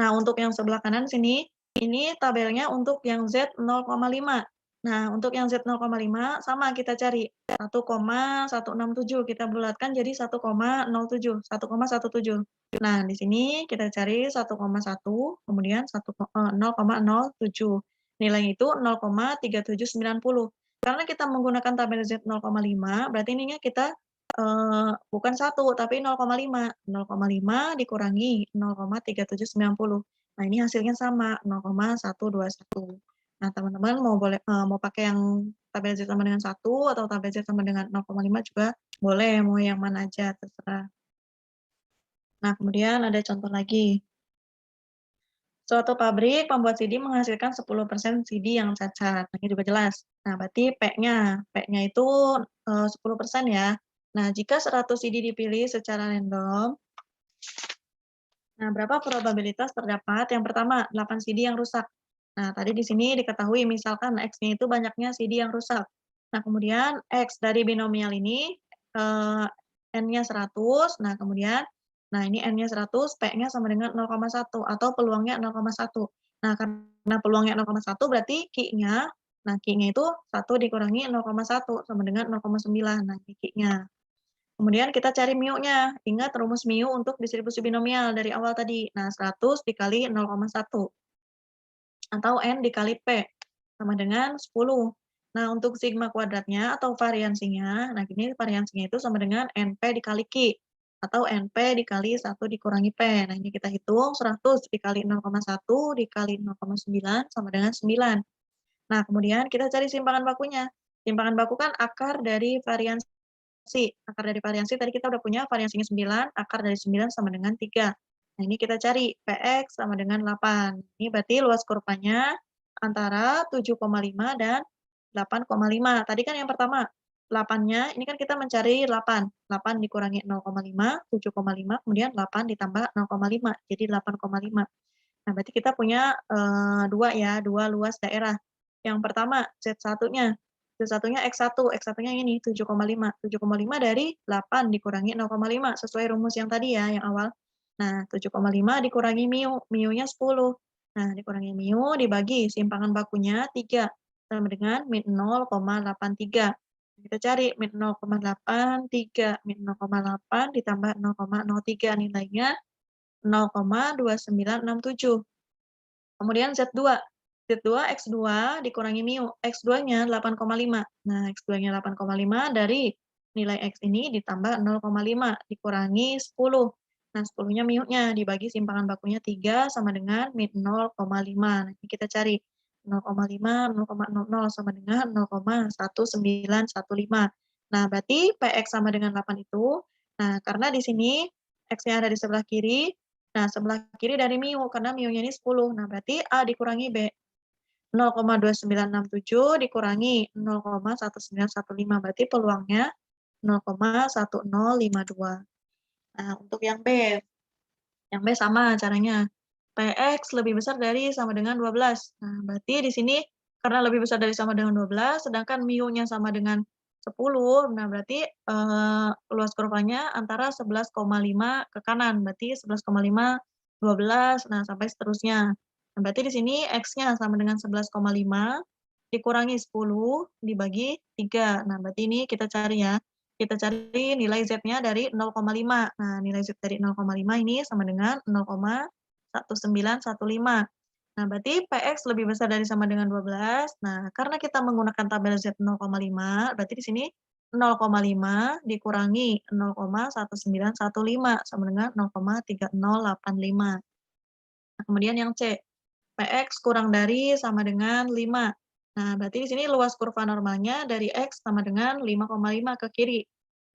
S1: Nah, untuk yang sebelah kanan sini, ini tabelnya untuk yang Z 0,5. Nah, untuk yang Z 0,5 sama kita cari 1,167 kita bulatkan jadi 1,07, 1,17. Nah, di sini kita cari 1,1 kemudian 0,07. Nilainya itu 0,3790. Karena kita menggunakan tabel Z 0,5 berarti ininya kita bukan 1 tapi 0,5. 0,5 dikurangi 0,3790. Nah, ini hasilnya sama, 0,121. Nah, teman-teman mau pakai yang tabel Z sama dengan 1 atau tabel Z sama dengan 0,5 juga boleh, mau yang mana aja, terserah. Nah, kemudian ada contoh lagi. Suatu pabrik pembuat CD menghasilkan 10% CD yang cacat. Nah, ini juga jelas. Nah, berarti P-nya itu 10% ya. Nah, jika 100 CD dipilih secara random, nah berapa probabilitas terdapat yang pertama 8 CD yang rusak. Nah, tadi di sini diketahui misalkan X-nya itu banyaknya CD yang rusak. Nah, kemudian X dari binomial ini N-nya 100, nah kemudian nah ini N-nya 100, P-nya sama dengan 0,1 atau peluangnya 0,1. Nah, karena peluangnya 0,1 berarti Q-nya, nah Q-nya itu 1 dikurangi 0,1 sama dengan 0,9. Nah, ini Q-nya. Kemudian kita cari mu-nya. Ingat rumus mu untuk distribusi binomial dari awal tadi. Nah, 100 dikali 0,1 atau N dikali P sama dengan 10. Nah, untuk sigma kuadratnya atau variansinya, nah ini variansinya itu sama dengan NP dikali Q atau NP dikali 1 dikurangi P. Nah, ini kita hitung 100 dikali 0,1 dikali 0,9 sama dengan 9. Nah, kemudian kita cari simpangan bakunya. Simpangan baku kan akar dari variansi. Akar dari variansi tadi kita udah punya variansinya 9, akar dari 9 sama dengan 3. Nah, ini kita cari Px sama dengan 8. Ini berarti luas kurvanya antara 7,5 dan 8,5. Tadi kan yang pertama 8-nya, ini kan kita mencari 8. 8 dikurangi 0,5, 7,5, kemudian 8 ditambah 0,5, jadi 8,5. Nah, berarti kita punya 2 ya, 2 luas daerah. Yang pertama Z1-nya. Z1-nya X1, X1-nya ini 7,5. 7,5 dari 8 dikurangi 0,5 sesuai rumus yang tadi ya, yang awal. Nah, 7,5 dikurangi mu-nya 10. Nah, dikurangi mu dibagi simpangan bakunya 3 sama dengan min 0,83. Kita cari min 0,83, min 0,8 ditambah 0,03 nilainya 0,2967. Kemudian Z2. Z2 X2 dikurangi mu. X2-nya 8,5. Nah, X2-nya 8,5 dari nilai X ini ditambah 0,5 dikurangi 10. Nah, 10-nya mu-nya dibagi simpangan bakunya 3 sama dengan min 0,5. Nah, ini kita cari 0,5, 0,00 sama dengan 0,1915. Nah, berarti PX sama dengan 8 itu. Nah, karena di sini X-nya ada di sebelah kiri, nah, sebelah kiri dari mu, karena mu-nya ini 10. Nah, berarti A dikurangi B. 0,2967 dikurangi 0,1915. Berarti peluangnya 0,1052. Nah, untuk yang B. Yang B sama caranya. PX lebih besar dari sama dengan 12. Nah, berarti di sini karena lebih besar dari sama dengan 12, sedangkan mu-nya sama dengan 10, nah berarti luas kurvanya antara 11,5 ke kanan, berarti 11,5, 12, nah sampai seterusnya. Nah, berarti di sini X-nya sama dengan 11,5 dikurangi 10 dibagi 3. Nah, berarti ini kita cari ya. Kita cari nilai Z-nya dari 0,5. Nah, nilai Z dari 0,5 ini sama dengan 0,1915. Nah, berarti PX lebih besar dari sama dengan 12. Nah, karena kita menggunakan tabel Z 0,5, berarti di sini 0,5 dikurangi 0,1915 sama dengan 0,3085. Nah, kemudian yang C, PX kurang dari sama dengan 5. Nah, berarti di sini luas kurva normalnya dari X sama dengan 5,5 ke kiri.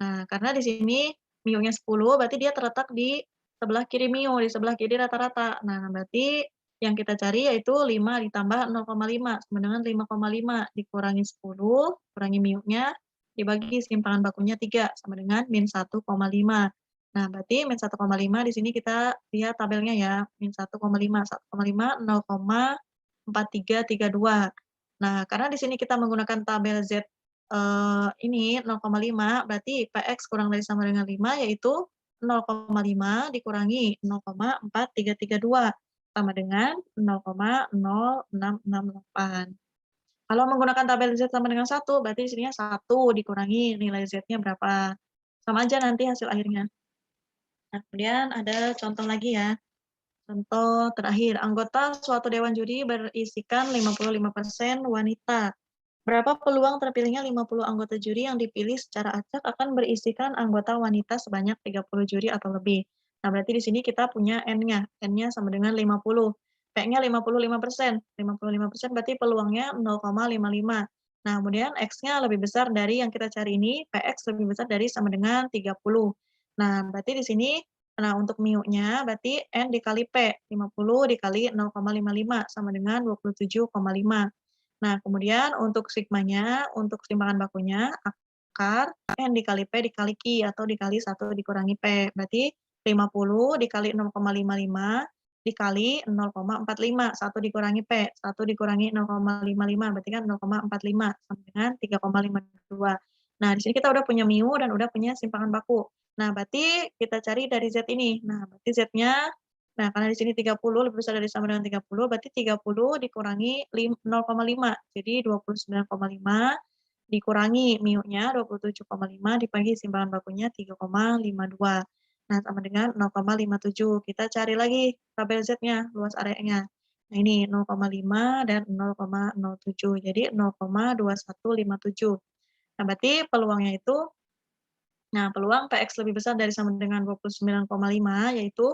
S1: Nah, karena di sini mu-nya 10, berarti dia terletak di sebelah kiri mu, di sebelah kiri rata-rata. Nah, berarti yang kita cari yaitu 5 ditambah 0,5 sama dengan 5,5 dikurangi 10, kurangi mu-nya, dibagi simpangan bakunya 3 sama dengan min 1,5. Nah, berarti min 1,5 di sini kita lihat tabelnya ya, min 1,5, 1,5, 0,4332. Nah, karena di sini kita menggunakan tabel Z ini 0,5, berarti PX kurang dari sama dengan 5, yaitu 0,5 dikurangi 0,4332, sama dengan 0,0668. Kalau menggunakan tabel Z sama dengan 1, berarti di sininya 1 dikurangi nilai Z-nya berapa. Sama aja nanti hasil akhirnya. Nah, kemudian ada contoh lagi ya. Contoh terakhir, anggota suatu dewan juri berisikan 55% wanita. Berapa peluang terpilihnya 50 anggota juri yang dipilih secara acak akan berisikan anggota wanita sebanyak 30 juri atau lebih. Nah, berarti di sini kita punya N-nya. N-nya sama dengan 50. P-nya 55%. 55% berarti peluangnya 0,55. Nah, kemudian X-nya lebih besar dari yang kita cari ini. PX lebih besar dari sama dengan 30. Nah, berarti di sini, nah untuk mu-nya berarti N dikali P. 50 dikali 0,55 sama dengan 27,5. Nah, kemudian untuk sigmanya, untuk keseimbangan bakunya, akar N dikali P dikali Q atau dikali 1 dikurangi P. Berarti 50 dikali 0,55 dikali 0,45. 1 dikurangi P, 1 dikurangi 0,55, berarti kan 0,45 sama dengan 3,52. Nah, di sini kita udah punya mu dan udah punya simpangan baku. Nah, berarti kita cari dari Z ini. Nah, berarti Z-nya, nah karena di sini 30 lebih besar dari sama dengan 30, berarti 30 dikurangi 0,5. Jadi 29,5 dikurangi mu-nya 27,5 dibagi simpangan bakunya 3,52. Nah, sama dengan 0,57. Kita cari lagi tabel Z-nya, luas areanya. Nah, ini 0,5 dan 0,07. Jadi 0,2157. Nah, berarti peluangnya itu, nah peluang PX lebih besar dari sama dengan 29,5 yaitu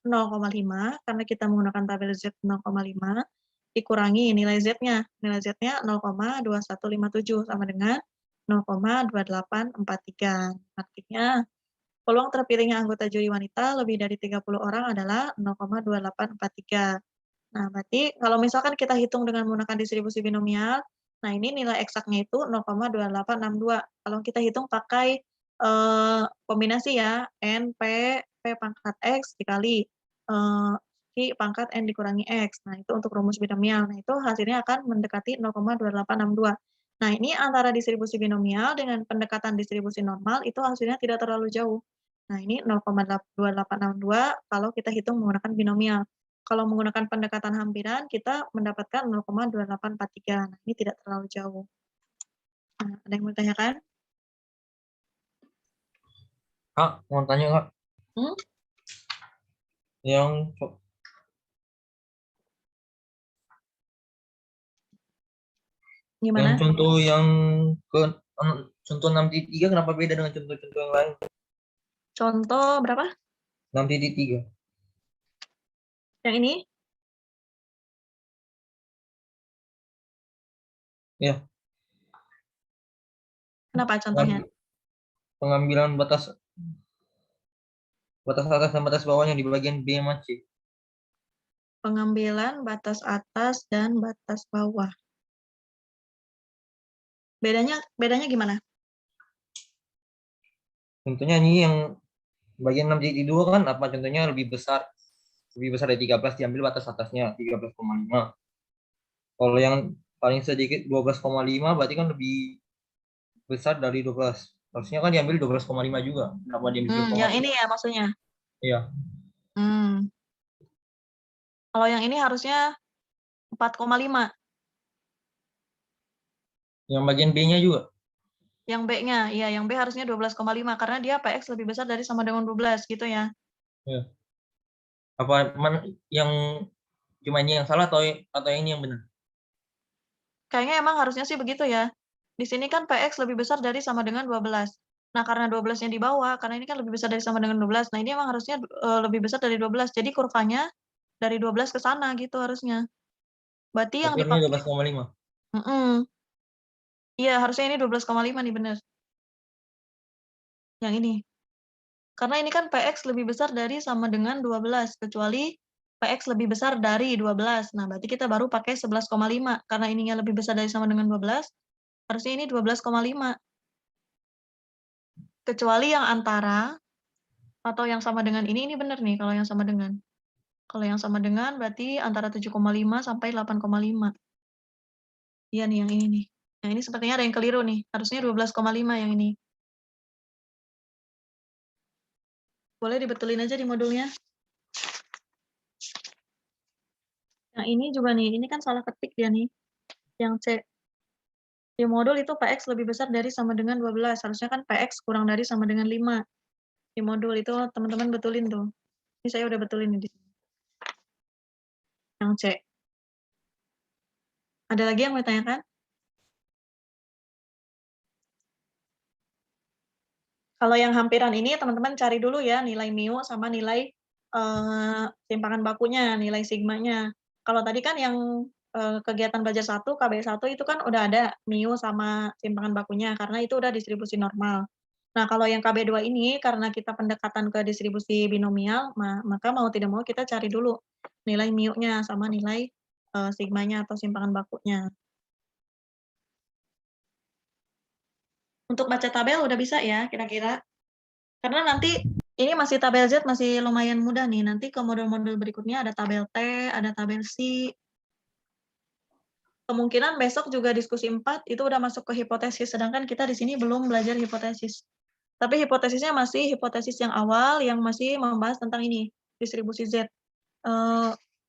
S1: 0,5 karena kita menggunakan tabel Z 0,5 dikurangi nilai Z-nya. Nilai Z-nya 0,2157 sama dengan 0,2843. Artinya peluang terpilihnya anggota juri wanita lebih dari 30 orang adalah 0,2843. Nah, berarti kalau misalkan kita hitung dengan menggunakan distribusi binomial, nah ini nilai eksaknya itu 0,2862. Kalau kita hitung pakai kombinasi ya, N, P pangkat X dikali Q pangkat N dikurangi X. Nah, itu untuk rumus binomial. Nah, itu hasilnya akan mendekati 0,2862. Nah, ini antara distribusi binomial dengan pendekatan distribusi normal itu hasilnya tidak terlalu jauh. Nah, ini 0,2862 kalau kita hitung menggunakan binomial. Kalau menggunakan pendekatan hampiran, kita mendapatkan 0,2843. Nah, ini tidak terlalu jauh. Nah, ada yang mau ditanyakan?
S3: Kak, mau tanya Kak,
S1: Hmm?
S3: yang
S1: Gimana?
S3: contoh yang ke contoh 6.3 kenapa beda dengan contoh-contoh yang lain?
S1: Contoh berapa?
S3: 6.3.
S1: Yang ini?
S3: Ya,
S1: Kenapa contohnya?
S3: pengambilan batas batas atas dan batas bawahnya di bagian B sama C.
S1: Pengambilan batas atas dan batas bawah. Bedanya gimana?
S3: Contohnya ini yang bagian 6.2 kan apa contohnya lebih besar dari 13 diambil batas atasnya 13,5. Kalau yang paling sedikit 12,5 berarti kan lebih besar dari 12. Harusnya kan diambil 12,5 juga. Kenapa diambil
S1: Yang
S3: 12,5?
S1: ini ya maksudnya.
S3: Iya.
S1: Hmm. Kalau yang ini harusnya 4,5.
S3: Yang bagian B-nya juga.
S1: Yang B-nya, iya yang B harusnya 12,5 karena dia PX lebih besar dari sama dengan 12 gitu ya.
S3: Ya. Apa yang cuma ini yang salah atau yang ini yang benar?
S1: Kayaknya emang harusnya sih begitu ya. di sini kan PX lebih besar dari sama dengan 12. Nah, karena 12-nya di bawah, karena ini kan lebih besar dari sama dengan 12. Nah, ini emang harusnya lebih besar dari 12. Jadi kurvanya dari 12 ke sana gitu harusnya. Berarti yang
S3: Berarti harusnya
S1: dipakai
S3: 12,5.
S1: Iya, harusnya ini 12,5 nih, bener. Yang ini. Karena ini kan PX lebih besar dari sama dengan 12, kecuali PX lebih besar dari 12. Nah, berarti kita baru pakai 11,5. Karena ininya lebih besar dari sama dengan 12, harusnya ini 12,5. Kecuali yang antara atau yang sama dengan ini benar nih kalau yang sama dengan. Kalau yang sama dengan berarti antara 7,5 sampai 8,5. Iya nih yang ini nih. Nah, ini sepertinya ada yang keliru nih. Harusnya 12,5 yang ini. Boleh dibetulin aja di modulnya. Yang ini juga nih, ini kan salah ketik dia nih. Yang C. Di modul itu PX lebih besar dari sama dengan 12. Harusnya kan PX kurang dari sama dengan 5. Di modul itu teman-teman betulin tuh. Ini saya udah betulin nih di sini. Yang C. Ada lagi yang mau ditanyakan? Kalau yang hampiran ini teman-teman cari dulu ya nilai mu sama nilai timpangan bakunya, nilai sigmanya. Kalau tadi kan yang kegiatan belajar 1, KB1 itu kan udah ada mu sama timpangan bakunya karena itu udah distribusi normal. Nah, kalau yang KB2 ini karena kita pendekatan ke distribusi binomial, maka mau tidak mau kita cari dulu nilai mu-nya sama nilai sigmanya atau timpangan bakunya. Untuk baca tabel udah bisa ya kira-kira? Karena nanti ini masih tabel Z masih lumayan mudah nih. Nanti ke modul-modul berikutnya ada tabel T, ada tabel C. Kemungkinan besok juga diskusi 4 itu udah masuk ke hipotesis, sedangkan kita di sini belum belajar hipotesis. Tapi hipotesisnya masih hipotesis yang awal yang masih membahas tentang ini, distribusi Z.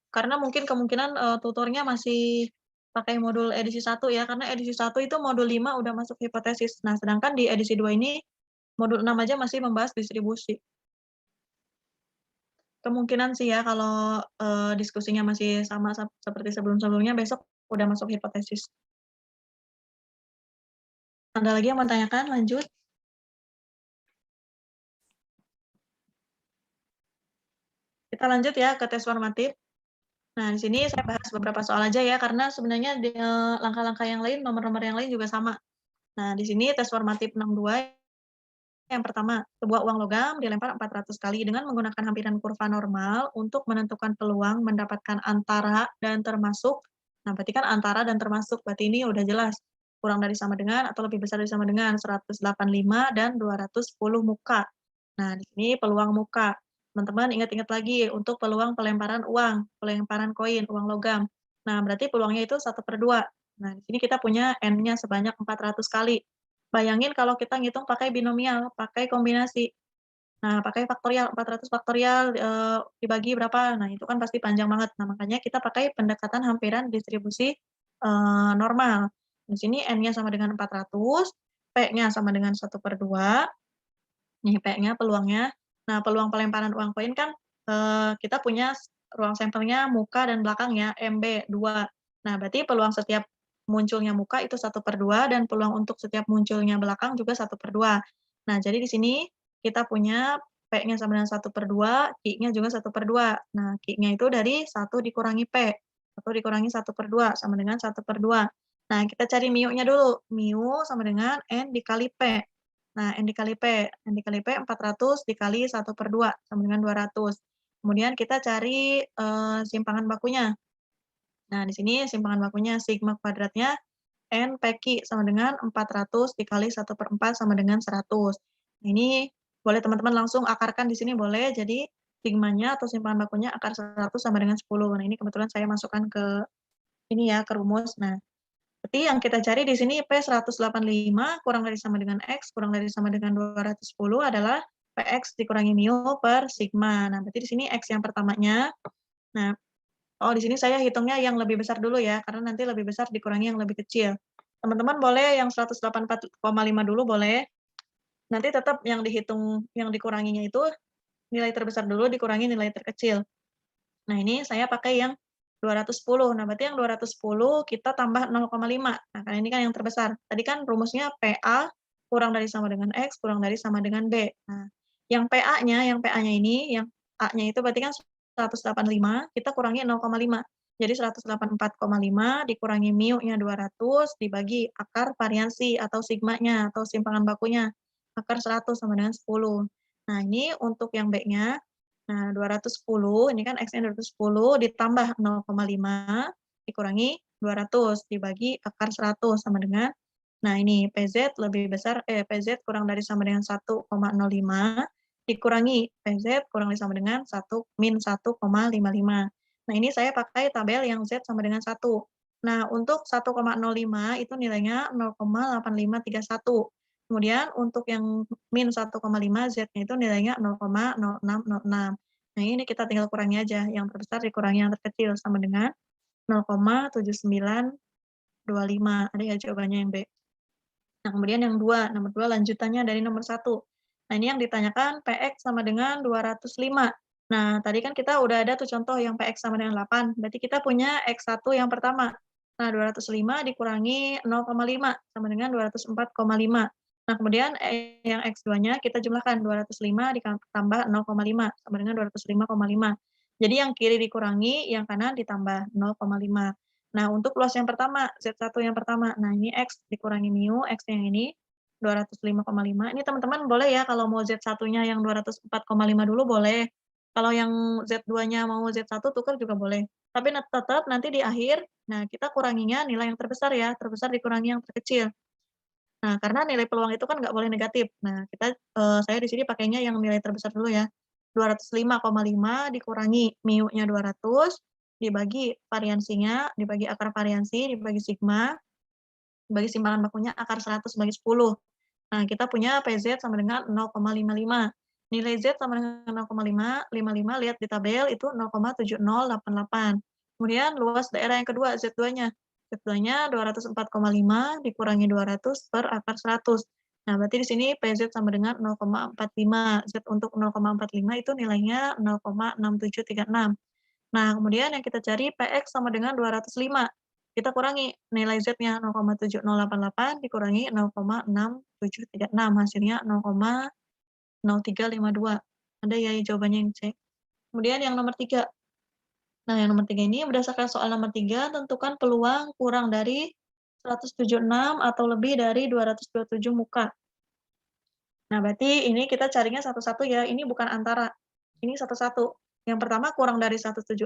S1: Karena mungkin kemungkinan tutornya masih pakai modul edisi 1 ya, karena edisi 1 itu modul 5 udah masuk hipotesis. Nah, sedangkan di edisi 2 ini modul 6 aja masih membahas distribusi. Kemungkinan sih ya kalau diskusinya masih sama seperti sebelum-sebelumnya, besok udah masuk hipotesis. Ada lagi yang mau tanyakan? Lanjut. Kita lanjut ya ke tes formatif. Nah, di sini saya bahas beberapa soal aja ya, karena sebenarnya langkah-langkah yang lain, nomor-nomor yang lain juga sama. Nah, di sini tes formatif 62 yang pertama, sebuah uang logam dilempar 400 kali dengan menggunakan hampiran kurva normal untuk menentukan peluang mendapatkan antara dan termasuk. Nah, berarti kan antara dan termasuk, berarti ini udah jelas. Kurang dari sama dengan atau lebih besar dari sama dengan 185 dan 210 muka. Nah, di sini peluang muka. Teman-teman ingat-ingat lagi untuk peluang pelemparan uang, pelemparan koin, uang logam. Nah, berarti peluangnya itu 1/2. Nah, di sini kita punya N-nya sebanyak 400 kali. Bayangin kalau kita ngitung pakai binomial, pakai kombinasi. Nah, pakai faktorial, 400 faktorial dibagi berapa, nah itu kan pasti panjang banget. Nah, makanya kita pakai pendekatan hampiran distribusi normal. Di sini N-nya sama dengan 400, P-nya sama dengan 1/2. Nih P-nya peluangnya. Nah, peluang pelemparan uang koin kan kita punya ruang sampelnya muka dan belakang ya, MB 2. Nah, berarti peluang setiap munculnya muka itu 1/2 dan peluang untuk setiap munculnya belakang juga 1/2. Nah, jadi di sini kita punya P-nya sama dengan 1/2, Q-nya juga 1/2. Nah, Q-nya itu dari 1 dikurangi P. 1 dikurangi 1/2 sama dengan 1/2. Nah, kita cari mu-nya dulu. Mu sama dengan N dikali P. Nah, N dikali P. N dikali P 400 dikali 1/2 sama dengan 200. Kemudian kita cari simpangan bakunya. Nah, di sini simpangan bakunya sigma kuadratnya N PQ sama dengan 400 dikali 1/4 sama dengan 100. Nah, ini boleh teman-teman langsung akarkan di sini boleh. Jadi sigmanya atau simpangan bakunya akar 100 sama dengan 10. Nah, ini kebetulan saya masukkan ke ini ya, ke rumus. Nah, berarti yang kita cari di sini P 185 kurang dari sama dengan X kurang dari sama dengan 210 adalah PX dikurangi mu per sigma. Nah, berarti di sini X yang pertamanya. Nah, di sini saya hitungnya yang lebih besar dulu ya, karena nanti lebih besar dikurangi yang lebih kecil. Teman-teman boleh yang 184,5 dulu boleh. Nanti tetap yang dihitung, yang dikuranginya itu nilai terbesar dulu dikurangi nilai terkecil. Nah, ini saya pakai yang 210. Nah, berarti yang 210 kita tambah 0,5. Nah, karena ini kan yang terbesar. Tadi kan rumusnya PA kurang dari sama dengan X, kurang dari sama dengan B. Nah, yang PA-nya ini, yang A-nya itu berarti kan 185, kita kurangi 0,5. Jadi 184,5 dikurangi mu-nya 200 dibagi akar variansi atau sigma-nya atau simpangan bakunya. Akar 100 sama dengan 10. Nah, ini untuk yang B-nya. Nah, 210, ini kan X-nya 210 ditambah 0,5 dikurangi 200 dibagi akar 100 sama dengan, nah ini PZ lebih besar, PZ kurang dari sama dengan 1,05 dikurangi PZ kurang dari sama dengan 1-1,55. Nah, ini saya pakai tabel yang Z sama dengan 1. Nah, untuk 1,05 itu nilainya 0,8531. Kemudian untuk yang min 1,5 Z-nya itu nilainya 0,0606. Nah, ini kita tinggal kurangi aja, yang terbesar dikurangi yang terkecil sama dengan 0,7925. Ada ya jawabannya yang B. Nah, kemudian yang nomor 2 lanjutannya dari nomor 1. Nah, ini yang ditanyakan PX sama dengan 205. Nah, tadi kan kita udah ada tuh contoh yang PX sama dengan 8, berarti kita punya X1 yang pertama. Nah, 205 dikurangi 0,5 sama dengan 204,5. Nah, kemudian yang X2-nya kita jumlahkan 205 ditambah 0,5 sama dengan 205,5. Jadi yang kiri dikurangi, yang kanan ditambah 0,5. Nah, untuk luas yang pertama, Z1 yang pertama, nah ini X dikurangi mu, X yang ini 205,5. Ini teman-teman boleh ya kalau mau Z1-nya yang 204,5 dulu boleh. Kalau yang Z2-nya mau Z1 tukar juga boleh. Tapi tetap nanti di akhir, nah kita kuranginya nilai yang terbesar ya, terbesar dikurangi yang terkecil. Nah, karena nilai peluang itu kan nggak boleh negatif. Nah, saya di sini pakainya yang nilai terbesar dulu ya. 205,5 dikurangi mu-nya 200, dibagi variansinya, dibagi akar variansi, dibagi sigma, dibagi simpangan bakunya akar 100 bagi 10. Nah, kita punya PZ sama dengan 0,55. Nilai Z sama dengan 0,55, lihat di tabel itu 0,7088. Kemudian luas daerah yang kedua, Z2-nya. Z2-nya 204,5 dikurangi 200 per akar 100. Nah, berarti di sini PZ sama dengan 0,45. Z untuk 0,45 itu nilainya 0,6736. Nah, kemudian yang kita cari PX sama dengan 205. Kita kurangi nilai Z-nya 0,7088 dikurangi 0,6736, hasilnya 0,0352. Ada ya jawabannya yang C. Kemudian yang nomor 3. Nah, yang nomor 3 ini berdasarkan soal nomor 3, tentukan peluang kurang dari 176 atau lebih dari 227 muka. Nah, berarti ini kita carinya satu-satu ya, ini bukan antara, ini satu-satu. Yang pertama kurang dari 176,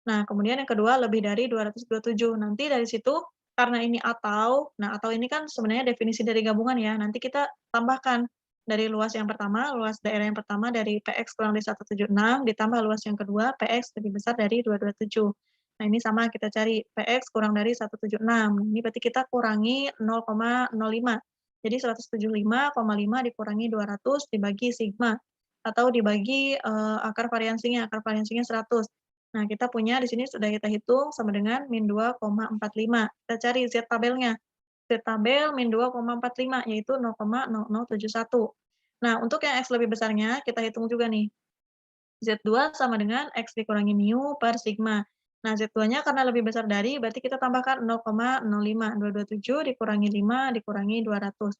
S1: nah kemudian yang kedua lebih dari 227. Nanti dari situ, karena ini atau, nah atau ini kan sebenarnya definisi dari gabungan ya, nanti kita tambahkan dari luas yang pertama, luas daerah yang pertama dari PX kurang dari 176, ditambah luas yang kedua, PX lebih besar dari 227. Nah, ini sama kita cari, PX kurang dari 176. Ini berarti kita kurangi 0,05. Jadi 175,5 dikurangi 200 dibagi sigma atau dibagi akar variansinya 100. Nah, kita punya di sini sudah kita hitung sama dengan min 2,45. Kita cari Z tabelnya. Z tabel min 2,45 yaitu 0,0071. Nah, untuk yang X lebih besarnya kita hitung juga nih. Z2 sama dengan X dikurangi mu per sigma. Nah, Z2-nya karena lebih besar dari, berarti kita tambahkan 0,05. 227 dikurangi 5 dikurangi 200.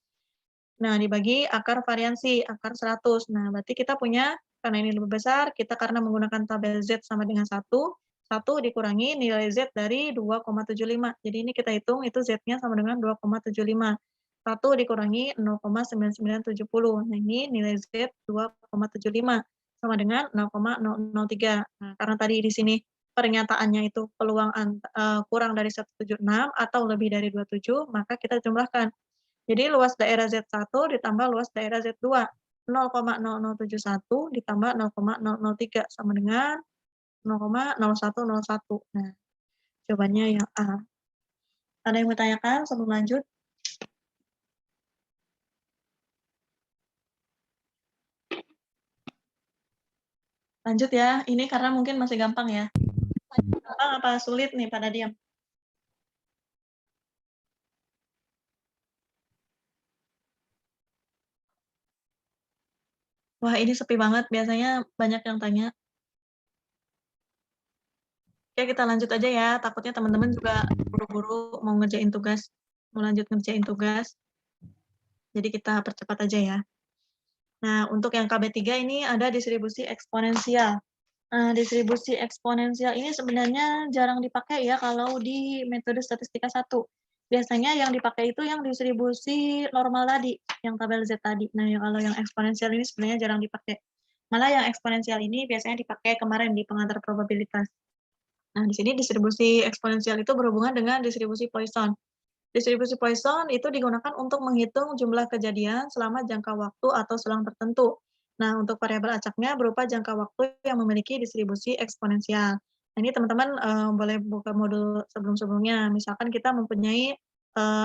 S1: Nah, dibagi akar variansi, akar 100. Nah, berarti kita punya, karena ini lebih besar, kita karena menggunakan tabel Z sama dengan 1, 1 dikurangi nilai Z dari 2,75. Jadi ini kita hitung, itu Z-nya sama dengan 2,75. 1 dikurangi 0,9970. Nah, ini nilai Z 2,75 sama dengan 0,003. Nah, karena tadi di sini pernyataannya itu peluang kurang dari 176 atau lebih dari 27, maka kita jumlahkan. Jadi luas daerah Z1 ditambah luas daerah Z2. 0,0071 ditambah 0,003 sama dengan 0,0101. Nah, jawabannya yang A. Ada yang mau tanyakan sebelum lanjut? Lanjut ya, ini karena mungkin masih gampang ya. Gampang apa sulit nih pada diam? Wah, ini sepi banget, biasanya banyak yang tanya. Oke, kita lanjut aja ya. Takutnya teman-teman juga buru-buru mau ngerjain tugas, mau lanjut ngerjain tugas. Jadi kita percepat aja ya. Nah, untuk yang KB3 ini ada distribusi eksponensial. Nah, distribusi eksponensial ini sebenarnya jarang dipakai ya kalau di metode statistika 1. Biasanya yang dipakai itu yang distribusi normal tadi, yang tabel Z tadi. Nah, kalau yang eksponensial ini sebenarnya jarang dipakai. Malah yang eksponensial ini biasanya dipakai kemarin di pengantar probabilitas. Nah, di sini distribusi eksponensial itu berhubungan dengan distribusi Poisson. Distribusi Poisson itu digunakan untuk menghitung jumlah kejadian selama jangka waktu atau selang tertentu. Nah, untuk variabel acaknya berupa jangka waktu yang memiliki distribusi eksponensial. Nah, ini teman-teman boleh buka modul sebelum-sebelumnya. Misalkan kita mempunyai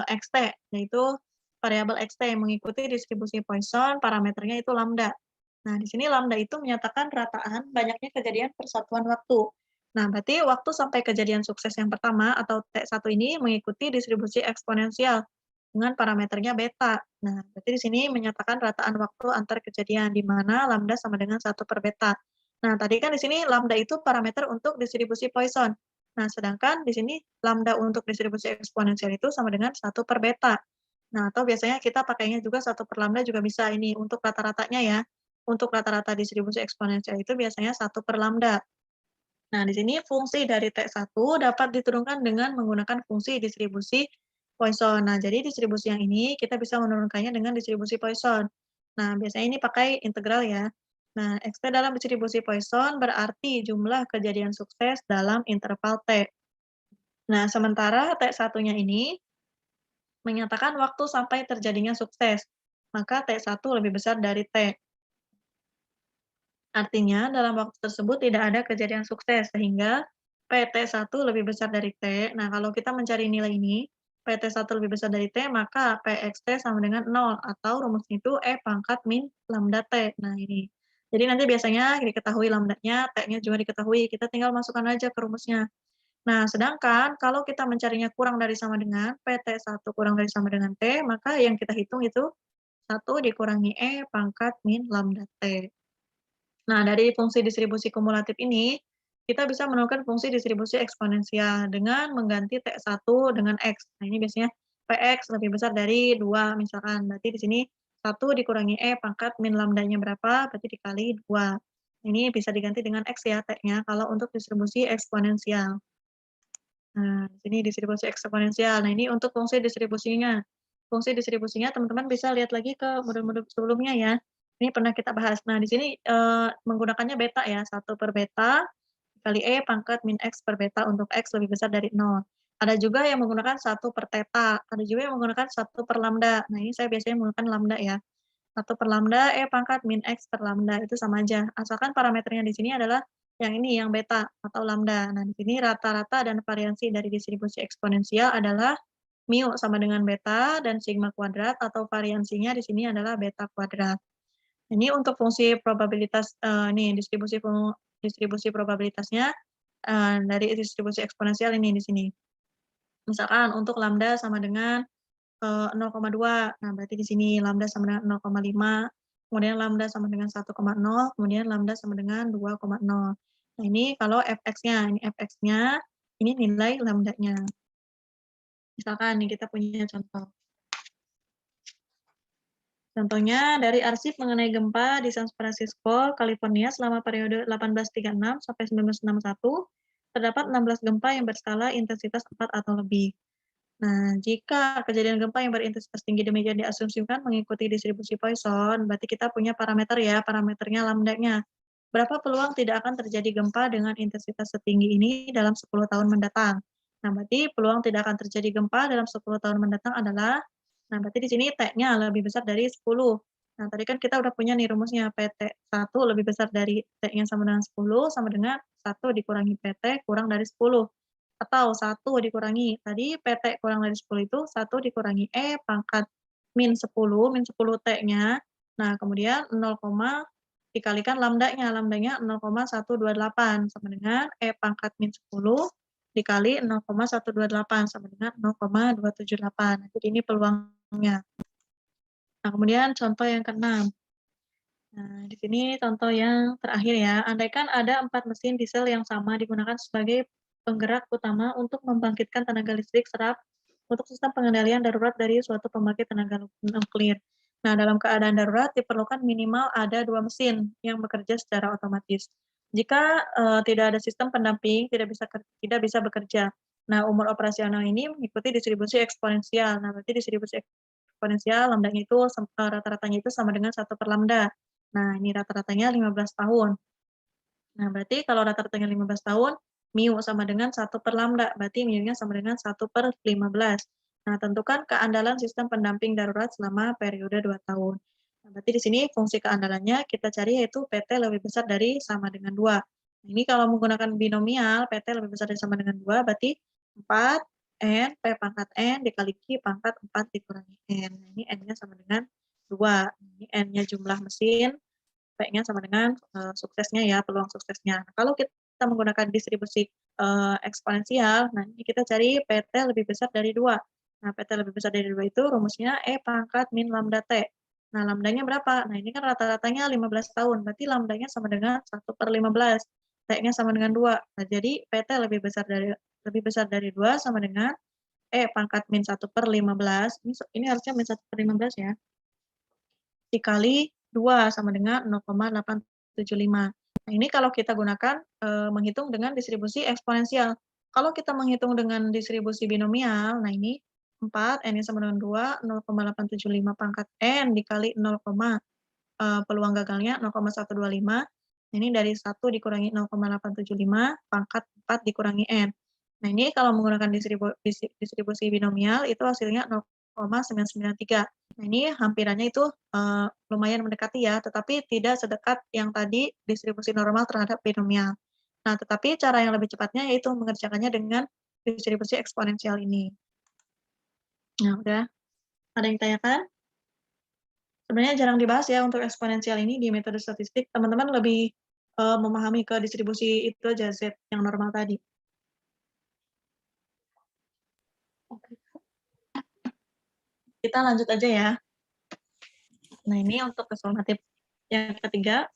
S1: XT, yaitu variabel XT mengikuti distribusi Poisson, parameternya itu lambda. Nah, di sini lambda itu menyatakan rataan banyaknya kejadian persatuan waktu. Nah, berarti waktu sampai kejadian sukses yang pertama atau T1 ini mengikuti distribusi eksponensial dengan parameternya beta. Nah, berarti di sini menyatakan rataan waktu antar kejadian, di mana lambda sama dengan 1 per beta. Nah, tadi kan di sini lambda itu parameter untuk distribusi Poisson. Nah, sedangkan di sini lambda untuk distribusi eksponensial itu sama dengan 1 per beta. Nah, atau biasanya kita pakainya juga 1 per lambda juga bisa ini untuk rata-ratanya ya. Untuk rata-rata distribusi eksponensial itu biasanya 1 per lambda. Nah, di sini fungsi dari T1 dapat diturunkan dengan menggunakan fungsi distribusi Poisson. Nah, jadi distribusi yang ini kita bisa menurunkannya dengan distribusi Poisson. Nah, biasanya ini pakai integral ya. Nah, XT dalam distribusi Poisson berarti jumlah kejadian sukses dalam interval T. Nah, sementara T1-nya ini menyatakan waktu sampai terjadinya sukses. Maka T1 lebih besar dari T. Artinya, dalam waktu tersebut tidak ada kejadian sukses, sehingga PT1 lebih besar dari T. Nah, kalau kita mencari nilai ini, PT1 lebih besar dari T, maka PXT sama dengan 0, atau rumusnya itu E pangkat min lambda T. Nah, ini. Jadi nanti biasanya diketahui lambdanya, T-nya juga diketahui. Kita tinggal masukkan aja ke rumusnya. Nah, sedangkan kalau kita mencarinya kurang dari sama dengan, PT1 kurang dari sama dengan T, maka yang kita hitung itu 1 dikurangi E pangkat min lambda T. Nah, dari fungsi distribusi kumulatif ini, kita bisa menemukan fungsi distribusi eksponensial dengan mengganti T1 dengan X. Nah, ini biasanya Px lebih besar dari 2 misalkan. Berarti di sini 1 dikurangi E pangkat min lambdanya berapa, berarti dikali 2. Ini bisa diganti dengan X ya, T-nya, kalau untuk distribusi eksponensial. Nah, di sini distribusi eksponensial. Nah, ini untuk fungsi distribusinya. Fungsi distribusinya teman-teman bisa lihat lagi ke modul-modul sebelumnya ya. Ini pernah kita bahas. Nah, di sini menggunakannya beta ya, 1 per beta kali E pangkat min X per beta untuk X lebih besar dari 0. Ada juga yang menggunakan 1 per theta, ada juga yang menggunakan 1 per lambda. Nah, ini saya biasanya menggunakan lambda ya. 1 per lambda E pangkat min X per lambda, itu sama aja. Asalkan parameternya di sini adalah yang ini, yang beta atau lambda. Nah, di sini rata-rata dan variansi dari distribusi eksponensial adalah mu sama dengan beta dan sigma kuadrat, atau variansinya di sini adalah beta kuadrat. Ini untuk fungsi probabilitas, nih distribusi probabilitasnya dari distribusi eksponensial ini di sini. Misalkan untuk lambda sama dengan 0,2. Nah, berarti di sini lambda sama dengan 0,5, kemudian lambda sama dengan 1,0, kemudian lambda sama dengan 2,0. Nah, ini kalau fx-nya, ini fx-nya, ini nilai lambdanya. Misalkan nih kita punya contoh. Contohnya dari arsip mengenai gempa di San Francisco, California selama periode 1836 sampai 1961, terdapat 16 gempa yang berskala intensitas 4 atau lebih. Nah, jika kejadian gempa yang berintensitas tinggi demikian diasumsikan mengikuti distribusi Poisson, berarti kita punya parameter ya, parameternya lambdanya. Berapa peluang tidak akan terjadi gempa dengan intensitas setinggi ini dalam 10 tahun mendatang? Nah, berarti peluang tidak akan terjadi gempa dalam 10 tahun mendatang adalah, nah berarti di sini T-nya lebih besar dari 10. Nah, tadi kan kita udah punya nih rumusnya, PT1 lebih besar dari T-nya sama dengan 10, sama dengan 1 dikurangi PT kurang dari 10. Atau 1 dikurangi, tadi PT kurang dari 10 itu 1 dikurangi E pangkat min 10 T-nya. Nah, kemudian 0, dikalikan lambdanya 0,128 sama dengan E pangkat min 10 dikali 0,128 sama dengan 0,278. Jadi ini peluangnya. Nah, kemudian contoh yang ke-6. Nah, di sini contoh yang terakhir ya. Andaikan ada 4 mesin diesel yang sama digunakan sebagai penggerak utama untuk membangkitkan tenaga listrik serap untuk sistem pengendalian darurat dari suatu pembangkit tenaga nuklir. Nah, dalam keadaan darurat diperlukan minimal ada 2 mesin yang bekerja secara otomatis. Jika tidak ada sistem pendamping, tidak bisa bekerja. Nah, umur operasional ini mengikuti distribusi eksponensial. Nah, berarti distribusi eksponensial lambdanya itu rata-ratanya itu sama dengan 1 per lambda. Nah, ini rata-ratanya 15 tahun. Nah, berarti kalau rata-ratanya 15 tahun, mu sama dengan 1 per lambda, berarti mu-nya sama dengan 1 per 15. Nah, tentukan keandalan sistem pendamping darurat selama periode 2 tahun. Nah, berarti di sini fungsi keandalannya kita cari yaitu PT lebih besar dari sama dengan 2. Nah, ini kalau menggunakan binomial, PT lebih besar dari sama dengan 2, berarti 4 N, P pangkat N dikali Q pangkat 4 dikurangi N. Nah, ini N-nya sama dengan 2. Ini N-nya jumlah mesin, P-nya sama dengan suksesnya ya, peluang suksesnya. Nah, kalau kita menggunakan distribusi eksponensial, nah ini kita cari PT lebih besar dari 2. Nah, PT lebih besar dari 2 itu rumusnya E pangkat min lambda T. Nah, lambdanya berapa? Nah, ini kan rata-ratanya 15 tahun, berarti lambdanya sama dengan 1 per 15. T-nya sama dengan 2. Nah, jadi PT lebih besar dari 2 sama dengan E pangkat min 1 per 15. Ini harusnya min 1 per 15 ya. Dikali 2 sama dengan 0,875. Nah, ini kalau kita gunakan menghitung dengan distribusi eksponensial. Kalau kita menghitung dengan distribusi binomial, nah ini 4, N-nya sama dengan 2, 0,875 pangkat N dikali 0, peluang gagalnya 0,125. Ini dari 1 dikurangi 0,875 pangkat 4 dikurangi N. Nah, ini kalau menggunakan distribusi binomial itu hasilnya 0,993. Nah, ini hampirannya itu lumayan mendekati ya, tetapi tidak sedekat yang tadi distribusi normal terhadap binomial. Nah, tetapi cara yang lebih cepatnya yaitu mengerjakannya dengan distribusi eksponensial ini. Nah, udah. Ada yang tanyakan? Sebenarnya jarang dibahas ya untuk eksponensial ini di metode statistik. Teman-teman lebih memahami ke distribusi itu aja, Z yang normal tadi. Oke. Kita lanjut aja ya. Nah, ini untuk kesumatif yang ketiga.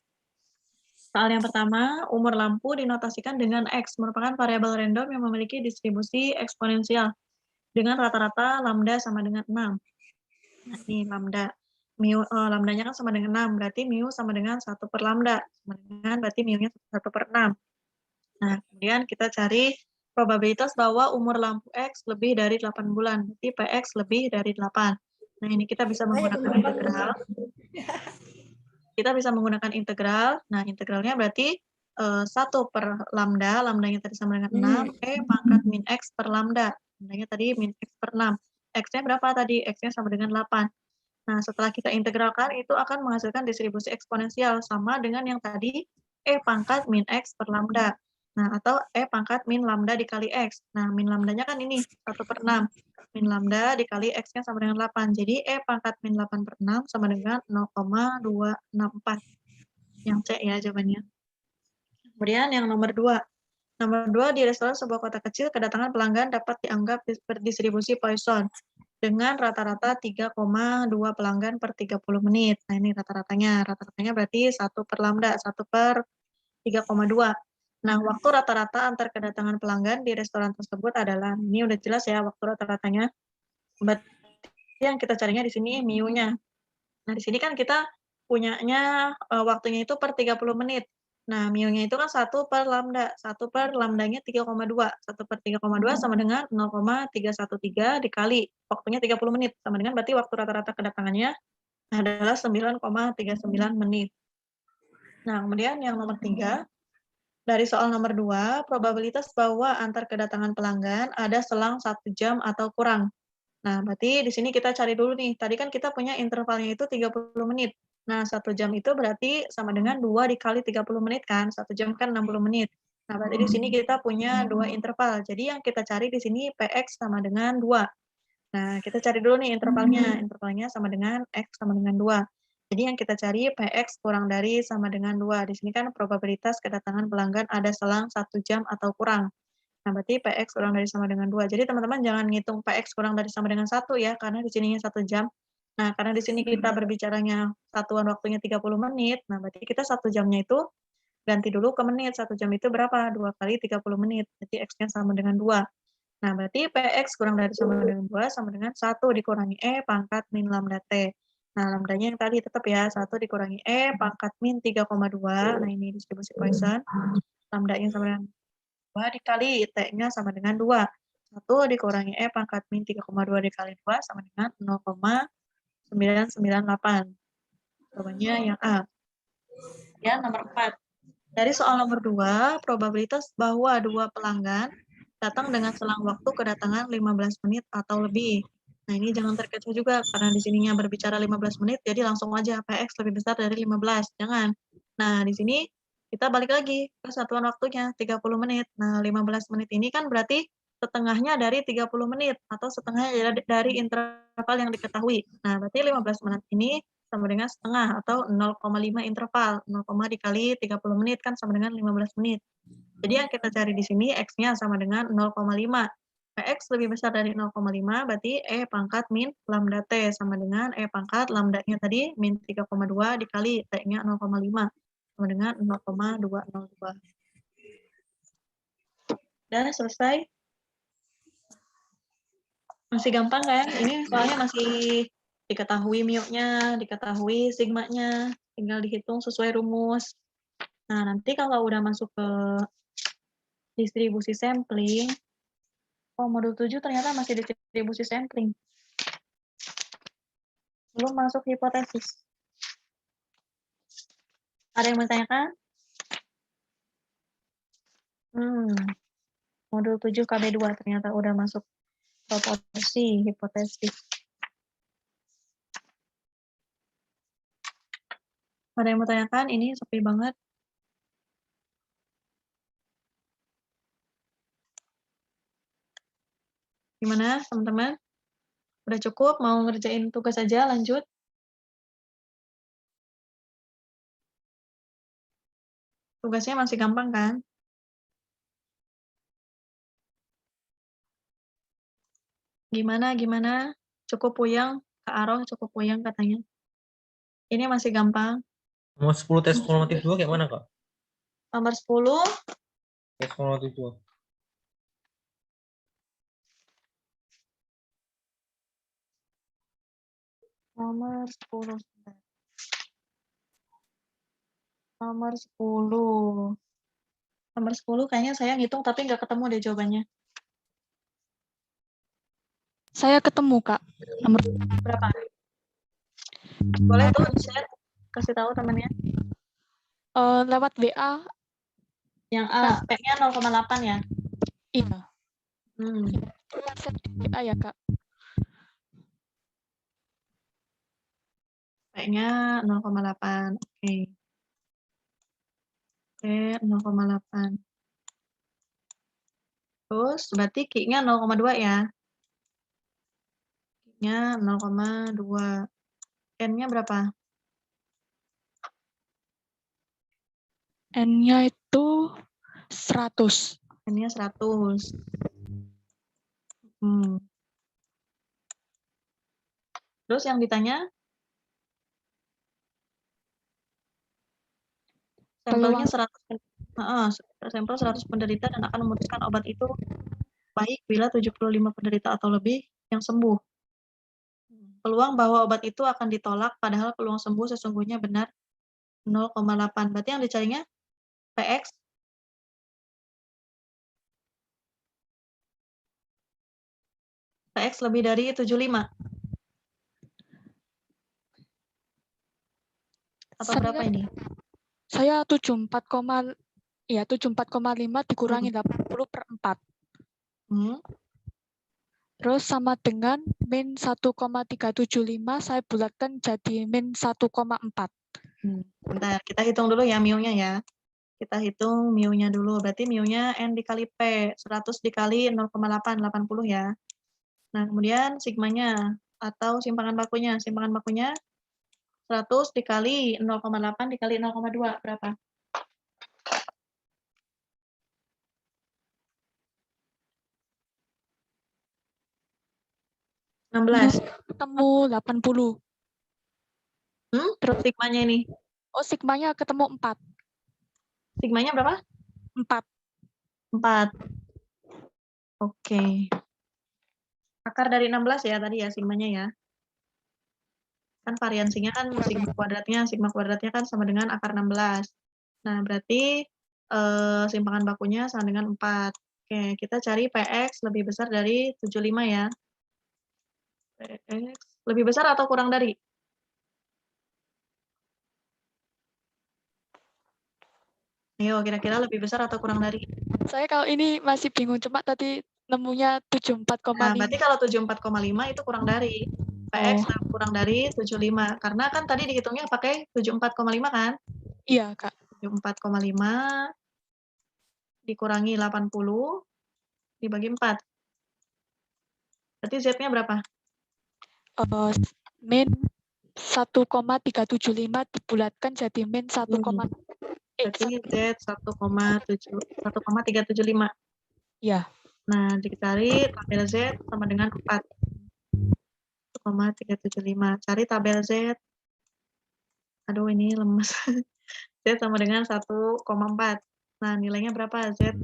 S1: Soal yang pertama, umur lampu dinotasikan dengan X, merupakan variabel random yang memiliki distribusi eksponensial dengan rata-rata lambda sama dengan 6. Nah, ini lambda. Lambdanya kan sama dengan 6, berarti mu sama dengan 1 per lambda. Sama dengan berarti mu-nya 1 per 6. Nah, kemudian kita cari probabilitas bahwa umur lampu X lebih dari 8 bulan. Berarti PX lebih dari 8. Nah, ini kita bisa menggunakan integral. Nah, integralnya berarti 1 per lambda, lambdanya tadi sama dengan 6, E pangkat min X per lambda. Lambdanya tadi min X per 6. X-nya berapa tadi? X-nya sama dengan 8. Nah, setelah kita integralkan, itu akan menghasilkan distribusi eksponensial sama dengan yang tadi, E pangkat min X per lambda. Nah, atau E pangkat min lambda dikali X. Nah, min lambdanya kan ini, 1 per 6. Min lambda dikali X-nya sama dengan 8. Jadi, E pangkat min 8 per 6 sama dengan 0,264. Yang C ya jawabannya. Kemudian yang nomor 2. Nomor 2, di restoran sebuah kota kecil, kedatangan pelanggan dapat dianggap berdistribusi Poisson dengan rata-rata 3,2 pelanggan per 30 menit. Nah, ini rata-ratanya. Rata-ratanya berarti 1 per lambda, 1 per 3,2. Nah, waktu rata-rata antar kedatangan pelanggan di restoran tersebut adalah, ini udah jelas ya waktu rata-ratanya. Berarti yang kita carinya di sini mu-nya. Nah, di sini kan kita punyanya waktunya itu per 30 menit. Nah, mu-nya itu kan 1 per lambda. 1 per lambdanya 3,2. 1 per 3,2 sama dengan 0,313 dikali waktunya 30 menit. Sama dengan berarti waktu rata-rata kedatangannya adalah 9,39 menit. Nah, kemudian yang nomor 3, dari soal nomor 2, probabilitas bahwa antar kedatangan pelanggan ada selang 1 jam atau kurang. Nah, berarti di sini kita cari dulu nih. Tadi kan kita punya intervalnya itu 30 menit. Nah, 1 jam itu berarti sama dengan 2 dikali 30 menit kan. 1 jam kan 60 menit. Nah, berarti di sini kita punya 2 interval. Jadi yang kita cari di sini PX sama dengan 2. Nah, kita cari dulu nih intervalnya. Intervalnya sama dengan X sama dengan 2. Jadi yang kita cari PX kurang dari sama dengan 2. Di sini kan probabilitas kedatangan pelanggan ada selang 1 jam atau kurang. Nah, berarti PX kurang dari sama dengan 2. Jadi teman-teman jangan ngitung PX kurang dari sama dengan 1 ya, karena di sininya 1 jam. Nah, karena di sini kita berbicaranya satuan waktunya 30 menit, nah berarti kita 1 jamnya itu ganti dulu ke menit. 1 jam itu berapa? 2 kali 30 menit. Jadi X-nya sama dengan 2. Nah, berarti PX kurang dari sama dengan 2 sama dengan 1 dikurangi E pangkat min lambda T. Nah, lambdanya yang tadi tetap ya, 1 dikurangi E pangkat min 3,2. Nah, ini distribusi Poisson. Lambdanya sama dengan 2 dikali T-nya sama dengan 2. 1 dikurangi E pangkat min 3,2 dikali 2 sama dengan 0,998. Jawabannya yang A. Ya, nomor 4. Dari soal nomor 2, probabilitas bahwa 2 pelanggan datang dengan selang waktu kedatangan 15 menit atau lebih. Nah, ini jangan terkecoh juga, karena di sininya berbicara 15 menit, jadi langsung aja PX lebih besar dari 15. Jangan. Nah, di sini kita balik lagi ke satuan waktunya, 30 menit. Nah, 15 menit ini kan berarti setengahnya dari 30 menit, atau setengahnya dari interval yang diketahui. Nah, berarti 15 menit ini sama dengan setengah, atau 0,5 interval. 0, dikali 30 menit kan sama dengan 15 menit. Jadi yang kita cari di sini X-nya sama dengan 0,5. X lebih besar dari 0,5, berarti E pangkat min lambda T sama dengan E pangkat lambdanya tadi min 3,2 dikali T-nya 0,5 sama dengan 0,202. Dan selesai. Masih gampang kan? Ini soalnya masih diketahui mu-nya, diketahui sigma-nya, tinggal dihitung sesuai rumus. Nah, nanti kalau udah masuk ke distribusi sampling, oh, modul 7 ternyata masih distribusi sampling. Belum masuk hipotesis. Ada yang bertanyakan? Modul 7 KB2 ternyata udah masuk proporsi hipotesis. Ada yang bertanyakan? Ini sepi banget. Gimana, teman-teman? Udah cukup? Mau ngerjain tugas aja, lanjut? Tugasnya masih gampang, kan? Gimana? Cukup puyeng? Kak Aroh cukup puyeng katanya. Ini masih gampang.
S3: Nomor 10 tes formatif 2 kayak mana, Kak?
S1: Nomor 10,
S3: Tes formatif 2.
S1: nomor 10. Nomor 10. Nomor 10 kayaknya saya ngitung tapi nggak ketemu deh jawabannya.
S4: Saya ketemu, Kak. Nomor
S1: Berapa? Boleh tuh di-share, kasih tahu temannya.
S4: lewat WA.
S1: Yang A, P-nya 0,8 ya?
S4: Iya.
S1: Hmm.
S4: Di WA ya, Kak.
S1: P-nya 0,8. Oke. Oke, 0,8. Terus berarti Q-nya 0,2 ya? Q-nya 0,2. N-nya berapa?
S4: N-nya itu 100.
S1: N-nya 100. Terus yang ditanya? Sampelnya 100. Sampel 100 penderita dan akan memutuskan obat itu baik bila 75 penderita atau lebih yang sembuh. Peluang bahwa obat itu akan ditolak padahal peluang sembuh sesungguhnya benar 0,8. Berarti yang dicarinya PX lebih dari 75. Atau berapa ini?
S4: Saya 74,5 dikurangi 80/4. Terus sama dengan min 1,375 saya bulatkan jadi min 1,4.
S1: Bentar, kita hitung dulu ya mu-nya ya. Kita hitung mu-nya dulu. Berarti mu-nya N dikali P, 100 dikali 0,8, 80 ya. Nah, kemudian sigmanya atau simpangan bakunya. Simpangan bakunya 100 dikali 0,8 dikali 0,2, berapa?
S4: Ketemu 80.
S1: Terus sigmanya ini?
S4: Oh, sigmanya ketemu 4.
S1: Sigmanya berapa?
S4: 4.
S1: 4. Oke. Akar dari 16 ya tadi ya sigmanya ya. Kan variansinya kan sigma kuadratnya kan sama dengan akar 16. Nah, berarti simpangan bakunya sama dengan 4. Oke, kita cari PX lebih besar dari 75 ya. PX lebih besar atau kurang dari? Ayo, kira-kira lebih besar atau kurang dari?
S4: Saya kalau ini masih bingung, cuma tadi nemunya 74,5.
S1: Nah, berarti kalau 74,5 itu kurang dari. PX kurang dari 75. Karena kan tadi dihitungnya pakai 74,5 kan?
S4: Iya, Kak.
S1: 74,5 dikurangi 80 dibagi 4. Berarti Z-nya berapa?
S4: Min 1,375 dibulatkan jadi min 1,
S1: Berarti Z 1,375.
S4: ya.
S1: Nah, dicari tabel Z sama dengan 4. 1,375. Cari tabel Z. Aduh, ini lemes. Z sama dengan 1,4. Nah, nilainya berapa? Z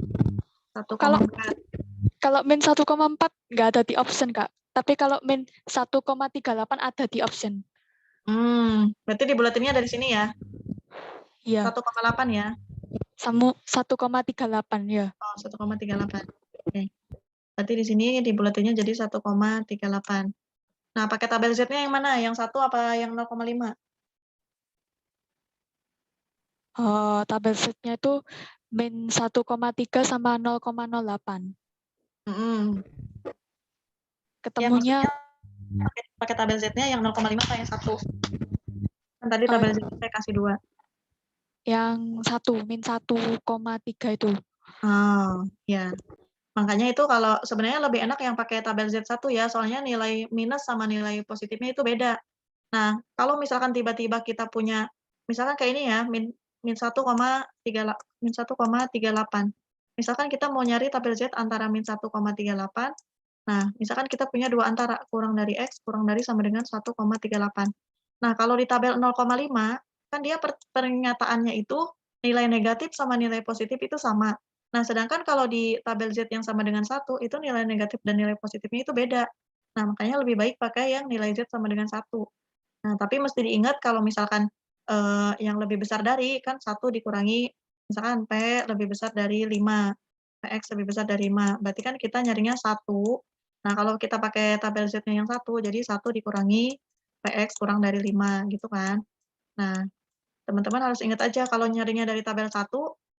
S1: 1,4.
S4: Kalau min 1,4 nggak ada di option, Kak. Tapi kalau min 1,38 ada di option.
S1: Berarti dibulatinnya dari sini ya?
S4: Iya.
S1: 1,8 ya?
S4: Sama 1,38 ya.
S1: Oh, 1,38. Oke. Berarti di sini dibulatinnya jadi 1,38. Nah, pakai tabel Z-nya yang mana? Yang 1 apa yang 0,5?
S4: Tabel Z-nya itu min 1,3 sama 0,08. Ketemunya
S1: Ya, pakai tabel Z-nya yang 0,5 atau yang 1? Kan tadi tabel Z saya kasih 2.
S4: yang 1, min 1,3 itu.
S1: Oh, ya. Makanya itu kalau sebenarnya lebih enak yang pakai tabel Z1 ya, soalnya nilai minus sama nilai positifnya itu beda. Nah, kalau misalkan tiba-tiba kita punya, misalkan kayak ini ya, min 1,38. Misalkan kita mau nyari tabel Z antara min 1,38, nah, misalkan kita punya dua antara, kurang dari X, kurang dari sama dengan 1,38. Nah, kalau di tabel 0,5, kan dia pernyataannya itu nilai negatif sama nilai positif itu sama. Nah, sedangkan kalau di tabel Z yang sama dengan 1, itu nilai negatif dan nilai positifnya itu beda. Nah, makanya lebih baik pakai yang nilai Z sama dengan 1. Nah, tapi mesti diingat kalau misalkan yang lebih besar dari, kan 1 dikurangi, misalkan P lebih besar dari 5, PX lebih besar dari 5. Berarti kan kita nyarinya 1. Nah, kalau kita pakai tabel Z-nya yang 1, jadi 1 dikurangi PX kurang dari 5, gitu kan. Nah, teman-teman harus ingat aja kalau nyarinya dari tabel 1,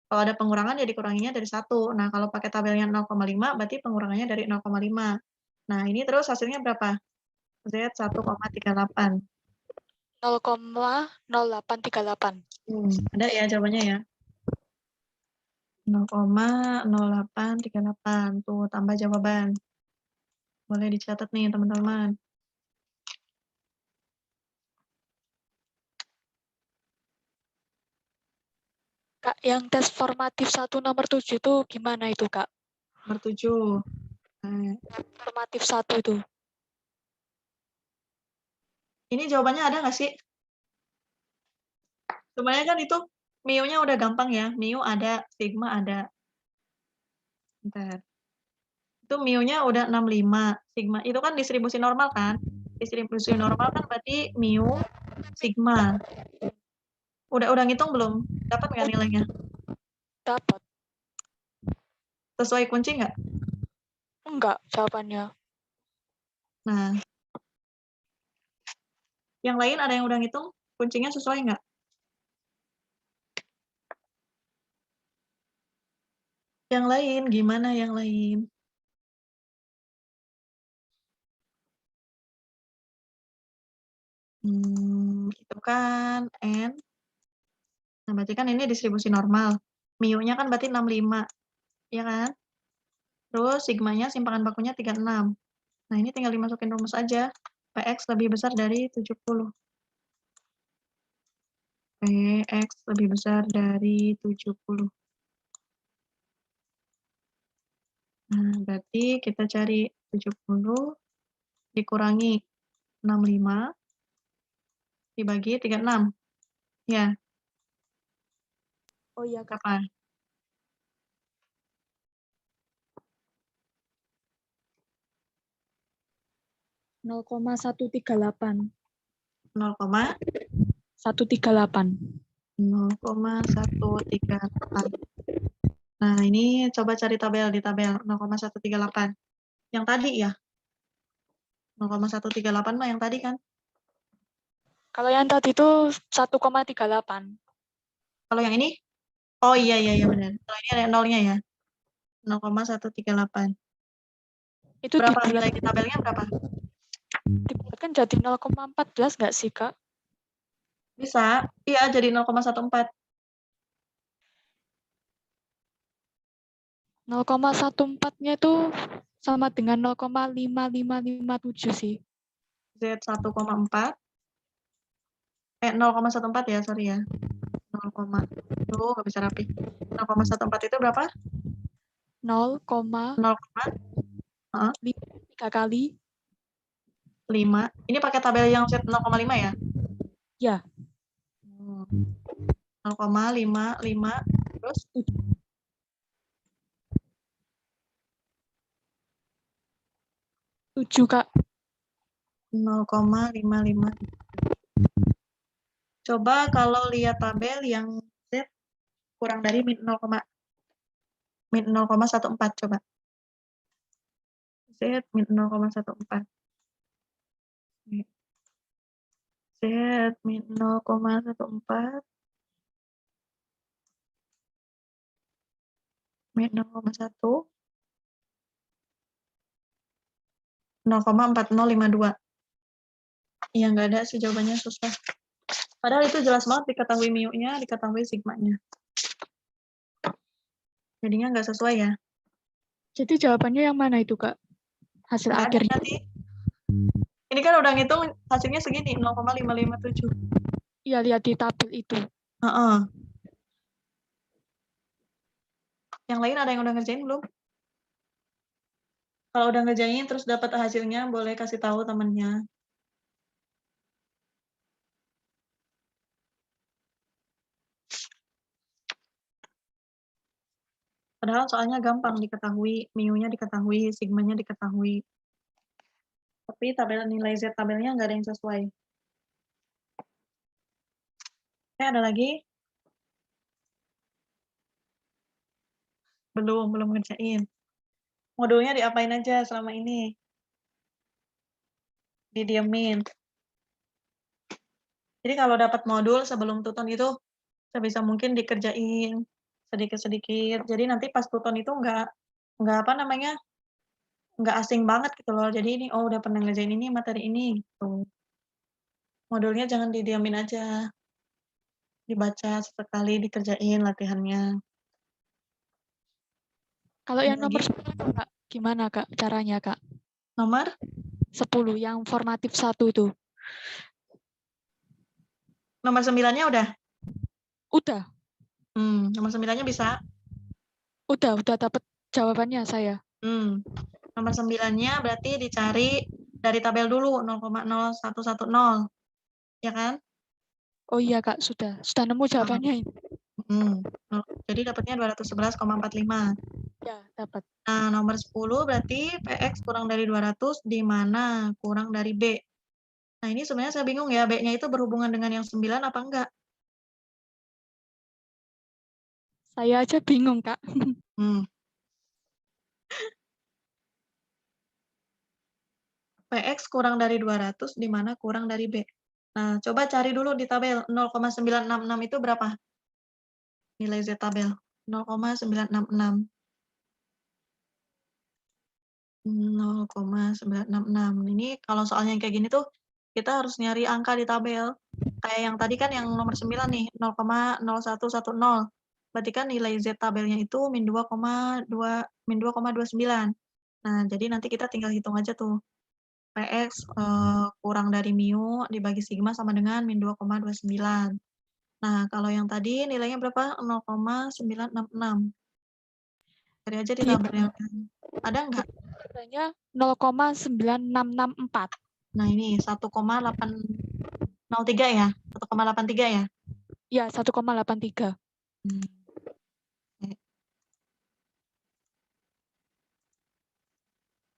S1: kalau ada pengurangan ya dikuranginya dari 1. Nah, kalau pakai tabelnya 0,5 berarti pengurangannya dari 0,5. Nah, ini terus hasilnya berapa? Z 1,38.
S4: 0,0838.
S1: Ada ya jawabannya ya? 0,0838. Tuh, tambah jawaban. Boleh dicatat nih, teman-teman.
S4: Kak, yang tes formatif 1 nomor 7 itu gimana itu, Kak?
S1: Nomor 7. Nah,
S4: Formatif 1 itu.
S1: ini jawabannya ada nggak sih? Sebenarnya kan itu mu-nya udah gampang ya. Mu ada, sigma ada. Bentar. Itu mu-nya udah 65. Sigma itu kan distribusi normal kan? Distribusi normal kan berarti mu sigma. Udah ngitung belum? Dapat nggak nilainya?
S4: Dapat.
S1: Sesuai kunci nggak?
S4: Enggak jawabannya.
S1: Nah, yang lain ada yang udah ngitung? Kuncinya sesuai nggak? Yang lain, gimana yang lain? Itu kan N. Nah, berarti kan ini distribusi normal. Mu-nya kan berarti 65. Ya kan? Terus sigmanya simpangan bakunya 36. Nah, ini tinggal dimasukin rumus aja. PX lebih besar dari 70. PX lebih besar dari 70. Nah, berarti kita cari 70 dikurangi 65 dibagi 36. Ya.
S4: Oh iya, Kak.
S1: Berapa?
S4: Nol koma 138.
S1: 0,138. 0,138. Nah, ini coba cari tabel di tabel 0,138. Yang tadi ya? 0,138 mah yang tadi kan?
S4: Kalau yang tadi itu 1,38.
S1: Kalau yang ini? Oh iya benar. Kalau ini ada nolnya ya. 0,138.
S4: Itu
S1: Berapa nilai di tabelnya berapa?
S4: dibulatkan jadi 0,14 nggak sih, Kak?
S1: Bisa. Iya, jadi 0,14.
S4: 0,14-nya itu sama dengan 0,5557 sih.
S1: Z 1,4. 0,14 ya, sorry ya. 0, tuh nggak bisa rapi. 0,14 itu berapa?
S4: 0,5
S1: 0,
S4: 3 kali.
S1: 5. Ini pakai tabel yang Z 0,5 ya?
S4: Ya.
S1: 0,55 terus
S4: 7, Kak.
S1: 0,55. Coba kalau lihat tabel yang Z kurang dari min 0,14 coba. Z min 0,14. Z min 0,14 min 0,1 0,4052. Iya, nggak ada sih jawabannya, susah. Padahal itu jelas banget diketahui mu-nya, diketahui sigma-nya. Jadinya nggak sesuai ya.
S4: Jadi jawabannya yang mana itu, Kak? Hasil
S1: Nggak ada
S4: akhirnya.
S1: nanti. Ini kan udah ngitung hasilnya segini, 0,557.
S4: Iya, lihat di tabel itu.
S1: Heeh. Yang lain ada yang udah ngerjain belum? Kalau udah ngerjain terus dapat hasilnya, boleh kasih tahu temennya. Padahal soalnya gampang diketahui, mu-nya diketahui, sigma-nya diketahui. Tapi tabel nilai Z tabelnya nggak ada yang sesuai. Ada lagi? Belum ngerjain. Modulnya diapain aja selama ini? Didiemin. Jadi kalau dapat modul sebelum tuton itu sebisa mungkin dikerjain sedikit-sedikit. Jadi nanti pas tuton itu nggak apa namanya, nggak asing banget gitu loh. Jadi ini, oh udah pernah ngerjain ini, materi ini, gitu. Modulnya jangan didiamin aja. Dibaca sekali, dikerjain latihannya.
S4: Kalau yang
S1: Ada
S4: nomor
S1: lagi?
S4: 10, Kak, gimana, Kak, caranya, Kak?
S1: Nomor?
S4: 10, yang formatif 1 itu.
S1: Nomor 9-nya udah?
S4: Udah
S1: Nomor 9-nya bisa?
S4: udah dapat jawabannya saya.
S1: Nomor 9-nya berarti dicari dari tabel dulu, 0,0110. Ya kan?
S4: Oh iya, Kak, sudah nemu jawabannya ini.
S1: Jadi dapatnya 211,45.
S4: Ya, dapat.
S1: Nah, nomor 10 berarti PX kurang dari 200 di mana kurang dari B. Nah, ini sebenarnya saya bingung ya, B-nya itu berhubungan dengan yang 9 apa enggak?
S4: Saya aja bingung, Kak.
S1: PX kurang dari 200 di mana kurang dari B. Nah, coba cari dulu di tabel 0,966 itu berapa? Nilai Z tabel 0,966. 0,966. Ini kalau soalnya yang kayak gini tuh kita harus nyari angka di tabel. Kayak yang tadi kan yang nomor 9 nih, 0,0110. Berarti kan nilai Z tabelnya itu min 2,29. Nah, jadi nanti kita tinggal hitung aja tuh. PX kurang dari mu dibagi sigma sama dengan min 2,29. Nah, kalau yang tadi nilainya berapa? 0,966. Cari aja di tabel yang ada nggak?
S4: Nilainya 0,9664.
S1: Nah, ini 1,803 ya? 1,83 ya?
S4: Ya, 1,83.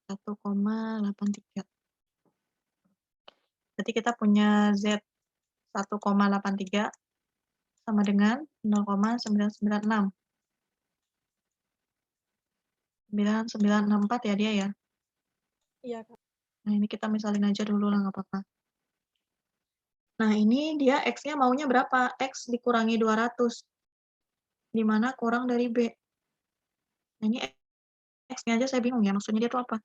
S1: 1,83. Berarti kita punya Z 1,83 sama dengan 0,996. 9964 ya dia ya.
S4: Iya, Kak.
S1: Nah, ini kita misalin aja dulu lah, nggak apa-apa. Nah, ini dia X-nya maunya berapa? X dikurangi 200. Di mana kurang dari B. Nah, ini X-nya aja saya bingung ya, maksudnya dia itu apa?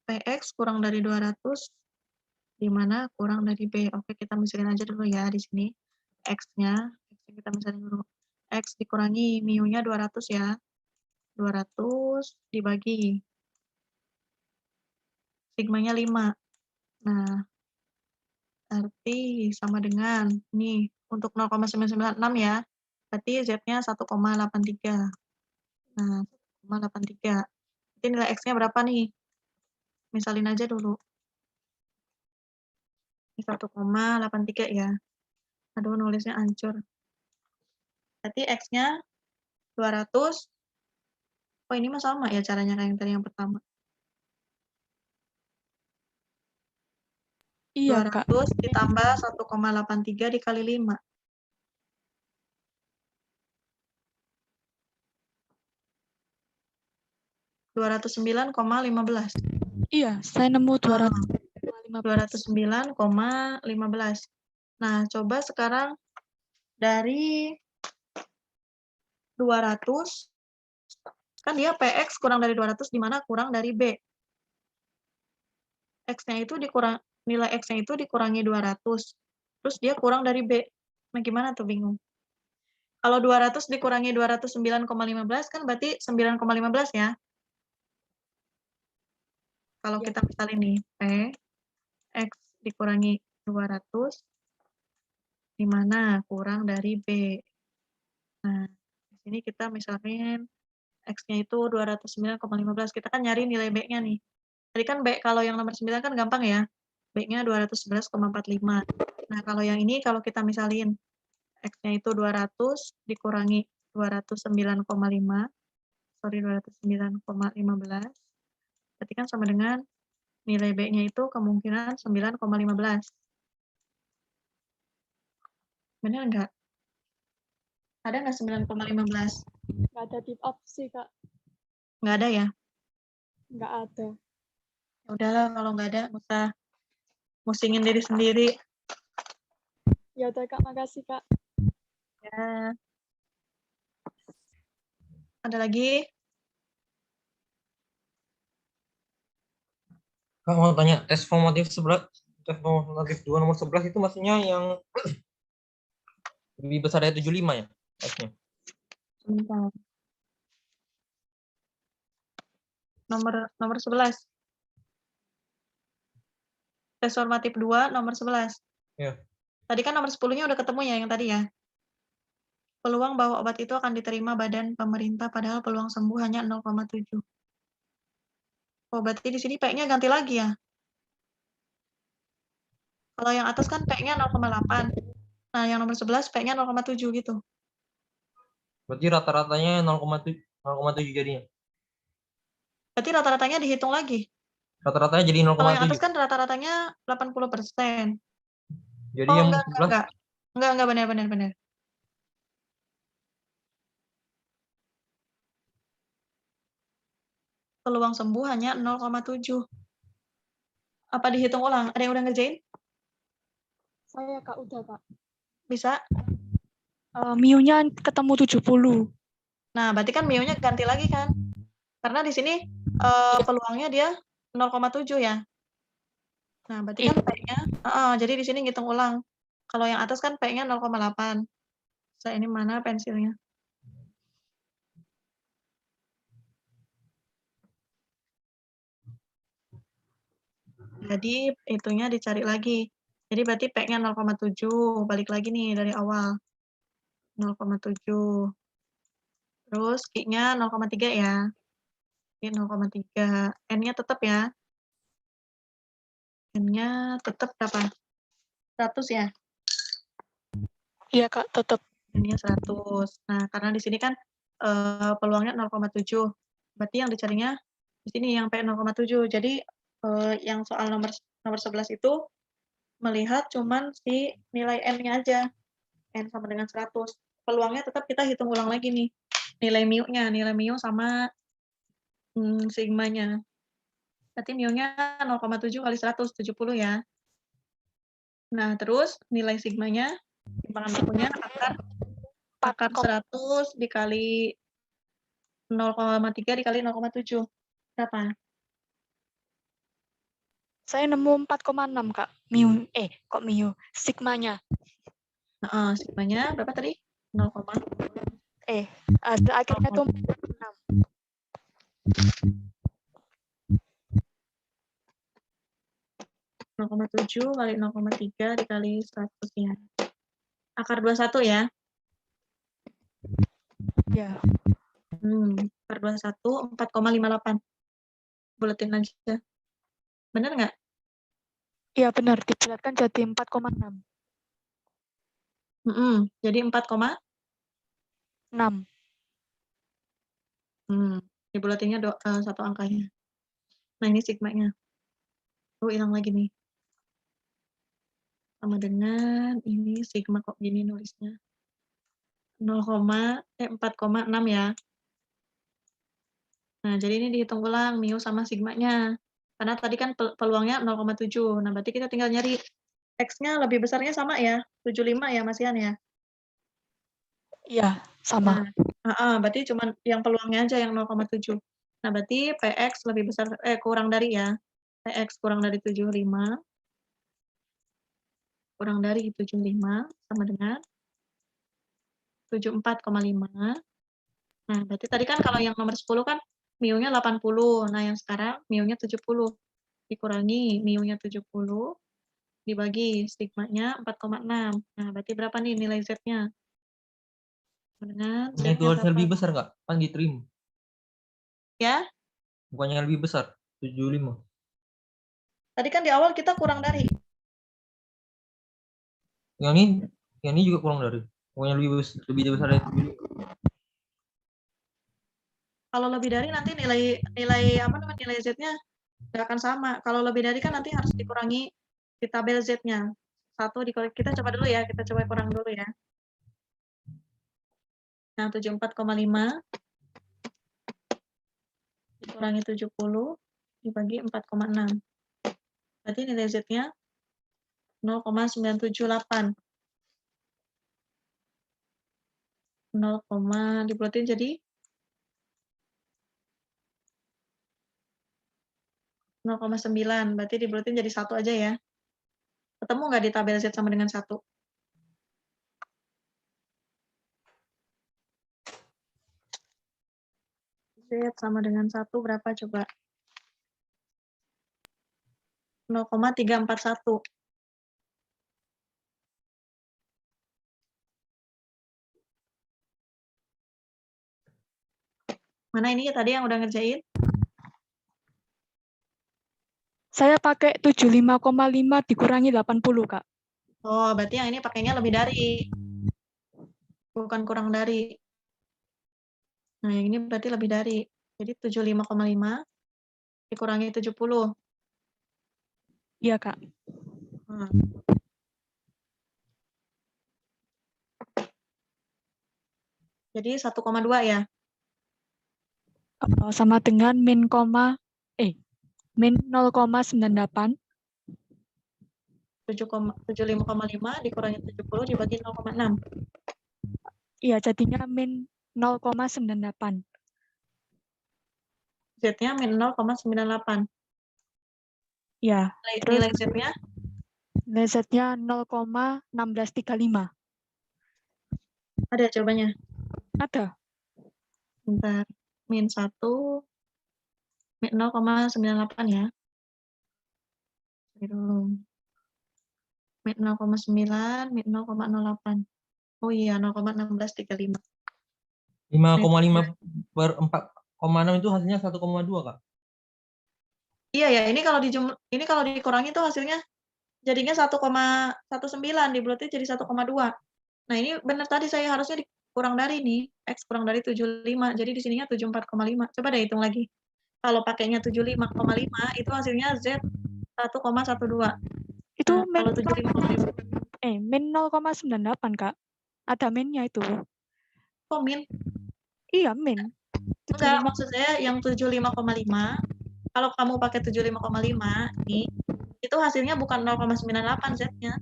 S1: PX kurang dari 200, di mana kurang dari B. Oke, kita misalin aja dulu ya di sini. X-nya kita misalin dulu. X dikurangi mu-nya 200 ya. 200 dibagi sigmanya 5. Nah, berarti sama dengan nih untuk 0,996 ya. Berarti Z-nya 1,83. Nah, 1,83. Berarti nilai X-nya berapa nih? Misalin aja dulu. Ini 1,83 ya. Aduh, nulisnya hancur. Berarti X-nya 200. Oh, ini mah sama ya caranya kayak yang tadi yang pertama.
S4: Iya, Kak.
S1: 200 ditambah 1,83 dikali 5. $209,15.
S4: Iya, saya nemu 215.
S1: 209,15. Nah, coba sekarang dari 200, kan dia PX kurang dari 200, di mana kurang dari B. X-nya itu nilai X-nya itu dikurangi 200, terus dia kurang dari B. Nah, gimana tuh, bingung. Kalau 200 dikurangi 209,15 kan berarti 9,15 ya. Kalau kita misalin nih, P, X dikurangi 200, di mana kurang dari B. Nah, di sini kita misalin X-nya itu 209,15. Kita kan nyari nilai B-nya nih. Tadi kan B, kalau yang nomor 9 kan gampang ya. B-nya 211,45. Nah, kalau yang ini, kalau kita misalin X-nya itu 200 dikurangi 209,15, berarti kan sama dengan nilai B-nya itu kemungkinan 9,15. Benar nggak? Ada nggak 9,15?
S4: Nggak ada tip opsi, Kak.
S1: Nggak ada ya?
S4: Nggak ada.
S1: Ya udahlah, kalau nggak ada, nggak usah musingin diri sendiri.
S4: Ya udah, Kak. Makasih, Kak.
S1: Ya. Ada lagi?
S3: Kak mau tanya, tes formatif 2 nomor 11 itu maksudnya yang lebih besar dari 75 ya? X-nya.
S1: Sebentar. Nomor 11. Tes formatif 2, nomor 11.
S3: Ya.
S1: Tadi kan nomor 10-nya udah ketemu ya, yang tadi ya. Peluang bahwa obat itu akan diterima badan pemerintah, padahal peluang sembuh hanya 0,7. Oh, berarti di sini P-nya ganti lagi ya. Kalau yang atas kan P-nya 0,8. Nah, yang nomor 11 P-nya 0,7 gitu.
S3: Berarti rata-ratanya 0,7 jadinya.
S1: Berarti rata-ratanya dihitung lagi.
S3: Rata-ratanya jadi
S1: Kalau yang atas
S3: 0,7.
S1: kan rata-ratanya 80%.
S3: Jadi
S1: Oh,
S3: yang
S1: enggak,
S3: 11
S1: enggak. Enggak, benar. Peluang sembuh hanya 0,7. Apa dihitung ulang? Ada yang udah ngerjain?
S4: Saya, Kak, udah, Kak.
S1: Bisa?
S4: Mu-nya ketemu 70.
S1: Nah, berarti kan mu-nya ganti lagi kan? Karena di sini peluangnya dia 0,7 ya. Nah, berarti kan P-nya, jadi di sini ngitung ulang. Kalau yang atas kan P-nya 0,8. Saya ini mana pensilnya? Jadi itunya dicari lagi. Jadi berarti P-nya 0,7. Balik lagi nih dari awal. 0,7. Terus Q-nya 0,3 ya. Q 0,3. N-nya tetap ya. N-nya tetap berapa? 100 ya.
S4: Iya, Kak, tetap.
S1: Ini 100. Nah, karena di sini kan peluangnya 0,7. Berarti yang dicarinya di sini yang P 0,7. Jadi yang soal nomor 11 itu melihat cuman si nilai N-nya aja. N sama dengan 100. Peluangnya tetap kita hitung ulang lagi nih. Nilai mu sama sigmanya. Berarti mu-nya 0,7 kali 100, 70 ya. Nah, terus nilai sigmanya, timbangan bakunya akar 100 dikali 0,3 dikali 0,7. Berapa?
S4: Saya nemu 4,6 Kak. Kok mu? Sigmanya.
S1: Sigmanya berapa tadi? 0,
S4: Hasil akhirnya itu
S1: 0,7 kali 0,3 dikali 100 ya. Akar 21 ya.
S4: ya.
S1: Akar 21 4,58. Buletin aja. Benar nggak?
S4: Iya benar, dibulatkan jadi 4,6.
S1: Jadi 4,6. Dibulatinnya satu angkanya. Nah, ini sigmanya. Hilang lagi nih. Sama dengan ini sigma kok gini nulisnya. 4,6 ya. Nah, jadi ini dihitung ulang mu sama sigmanya. Karena tadi kan peluangnya 0,7. Nah, berarti kita tinggal nyari X-nya lebih besarnya sama ya, 75 ya Mas Ian ya?
S4: Iya, sama.
S1: Berarti cuma yang peluangnya aja yang 0,7. Nah, berarti PX lebih besar, kurang dari ya. PX kurang dari 75. Kurang dari 75 sama dengan 74,5. Nah, berarti tadi kan kalau yang nomor 10 kan mu-nya 80. Nah, yang sekarang mu-nya 70. Dikurangi mu-nya 70, dibagi sigmanya 4,6. Nah, berarti berapa nih nilai Z-nya? Dengan
S3: Ini itu
S1: Z-nya
S3: harusnya
S1: berapa?
S3: lebih besar, Kak. Kan diterima.
S1: Ya,
S3: Bukannya lebih besar, 75.
S1: tadi kan di awal kita kurang dari.
S3: Yang ini juga kurang dari. Bukannya lebih besar dari 75.
S1: Kalau lebih dari nanti nilai Z-nya nggak akan sama. Kalau lebih dari kan nanti harus dikurangi di tabel Z-nya. Kita coba dulu ya, kita coba kurang dulu ya. Nah, 74,5 dikurangi 70 dibagi 4,6. Berarti nilai Z-nya 0,978. 0, dibulatin jadi 0,9. Berarti dibulatin jadi 1 aja ya. Ketemu nggak di tabel Z sama dengan 1? Z sama dengan 1 berapa coba? 0,341. Mana ini tadi yang udah ngerjain?
S4: Saya pakai 75,5 dikurangi 80, Kak.
S1: Oh, berarti yang ini pakainya lebih dari. Bukan kurang dari. Nah, yang ini berarti lebih dari. Jadi 75,5 dikurangi 70.
S4: Iya, Kak.
S1: Jadi 1,2 ya.
S4: Sama dengan min 0,98.
S1: 75,5 dikurangi 70 dibagi 0,6.
S4: Iya, jadinya min 0,98.
S1: Z-nya min 0,98.
S4: Iya.
S1: Nilai Z-nya?
S4: Nilai Z-nya 0,1635.
S1: Ada jawabannya?
S4: Ada.
S1: Bentar. Min 1, min 0,98 ya. Min 0,9, min 0,08. Oh iya, 0,1635.
S3: 5,5 per 4,6 itu hasilnya 1,2, Kak.
S1: Iya ya, ini kalau dikurangi tuh hasilnya jadinya 1,19 dibulatin jadi 1,2. Nah, ini benar tadi saya harusnya kurang dari nih, X kurang dari 75, jadi di sininya 74,5. Coba deh hitung lagi. Kalau pakainya 75,5 itu hasilnya Z 1,12.
S4: Itu
S1: Nah,
S4: min
S1: kalau 75,5
S4: min 0,98, Kak. Ada minnya itu.
S1: kok min?
S4: Iya, min.
S1: Enggak,
S4: 75.
S1: maksud saya yang 75,5, kalau kamu pakai 75,5 nih, itu hasilnya bukan 0,98 Z-nya.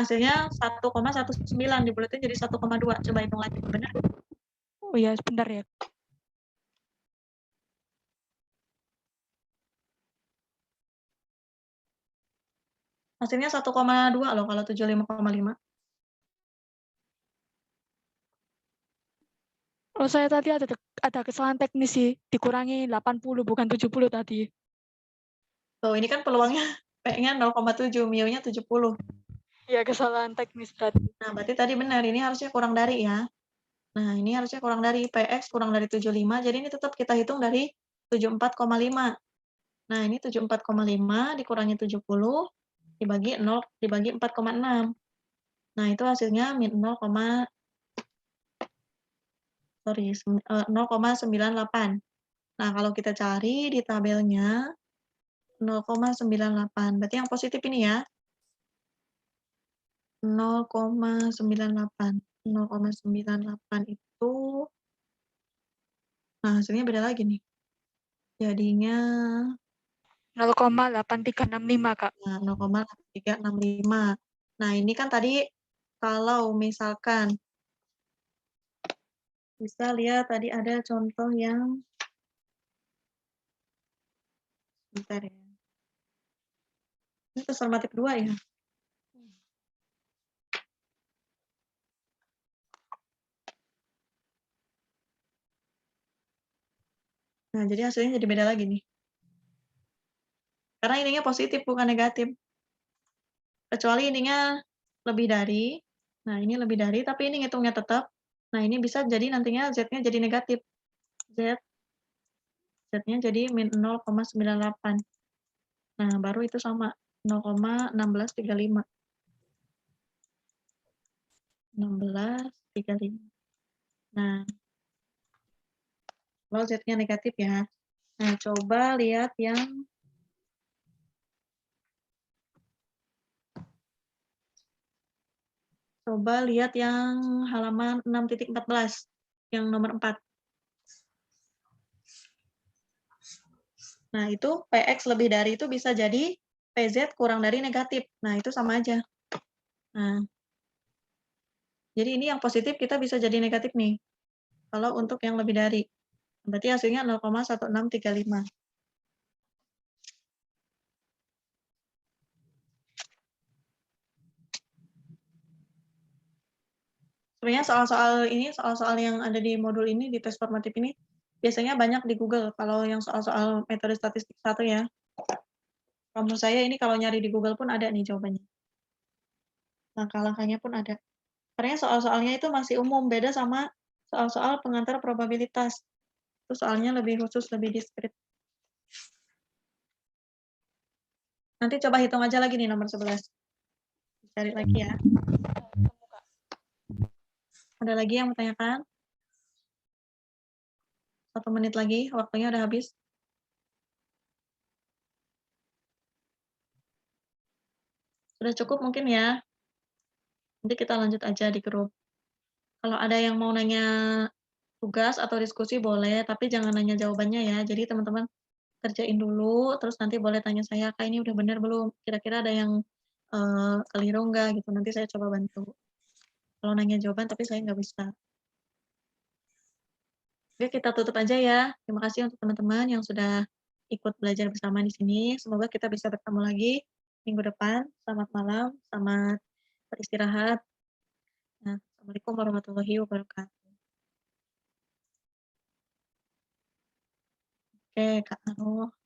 S1: Hasilnya 1,19 dibulatin jadi 1,2. Coba hitung lagi, benar?
S4: Oh iya, sebentar ya.
S1: Hasilnya 1,2 loh kalau 75,5.
S4: Oh, saya tadi ada kesalahan teknis sih. Dikurangi 80 bukan 70 tadi.
S1: Tuh, ini kan peluangnya P-nya 0,7, mio-nya 70.
S4: Iya, kesalahan teknis tadi.
S1: Nah, berarti tadi benar, ini harusnya kurang dari ya. Nah, ini harusnya kurang dari PX kurang dari 75, jadi ini tetap kita hitung dari 74,5. Nah, ini 74,5 dikurangi 70 dibagi 0 dibagi 4,6. Nah, itu hasilnya min 0,98. Nah, kalau kita cari di tabelnya 0,98. Berarti yang positif ini ya. 0,98. 0,98 itu nah hasilnya beda lagi nih. Jadinya
S4: 0,8365, Kak.
S1: nah, 0,365. Nah, ini kan tadi kalau misalkan bisa lihat tadi ada contoh yang bentar ya. Ini transformatif 2 ya. Nah, jadi hasilnya jadi beda lagi nih. Karena ininya positif bukan negatif. Kecuali ininya lebih dari. Nah, ini lebih dari tapi ini ngitungnya tetap. Nah, ini bisa jadi nantinya Z-nya jadi negatif. Z-nya jadi min 0,98. Nah, baru itu sama 0,1635. 1635. Nah, kalau Z-nya negatif ya. Nah, coba lihat yang halaman 6.14 yang nomor 4. Nah, itu PX lebih dari itu bisa jadi PZ kurang dari negatif. Nah, itu sama aja. Nah, jadi ini yang positif kita bisa jadi negatif nih. Kalau untuk yang lebih dari. Berarti hasilnya 0,1635. Sebenarnya soal-soal yang ada di modul ini, di tes formatif ini, biasanya banyak di Google. Kalau yang soal-soal metode statistik 1 ya. Kalau menurut saya ini kalau nyari di Google pun ada nih jawabannya. Langkah-langkahnya pun ada. Karena soal-soalnya itu masih umum, beda sama soal-soal pengantar probabilitas. Itu soalnya lebih khusus, lebih diskrit. Nanti coba hitung aja lagi nih nomor 11. Cari lagi ya. Ada lagi yang bertanyakan? 1 menit lagi, waktunya udah habis. Sudah cukup mungkin ya. Nanti kita lanjut aja di grup. Kalau ada yang mau nanya tugas atau diskusi boleh, tapi jangan nanya jawabannya ya. Jadi teman-teman kerjain dulu, terus nanti boleh tanya saya, Kak ini udah benar belum? Kira-kira ada yang keliru nggak gitu, nanti saya coba bantu. Kalau nanya jawaban tapi saya nggak bisa. Oke, kita tutup aja ya. Terima kasih untuk teman-teman yang sudah ikut belajar bersama di sini. Semoga kita bisa bertemu lagi minggu depan. Selamat malam, selamat beristirahat. Nah, Assalamualaikum warahmatullahi wabarakatuh. Oke, Kak Anu.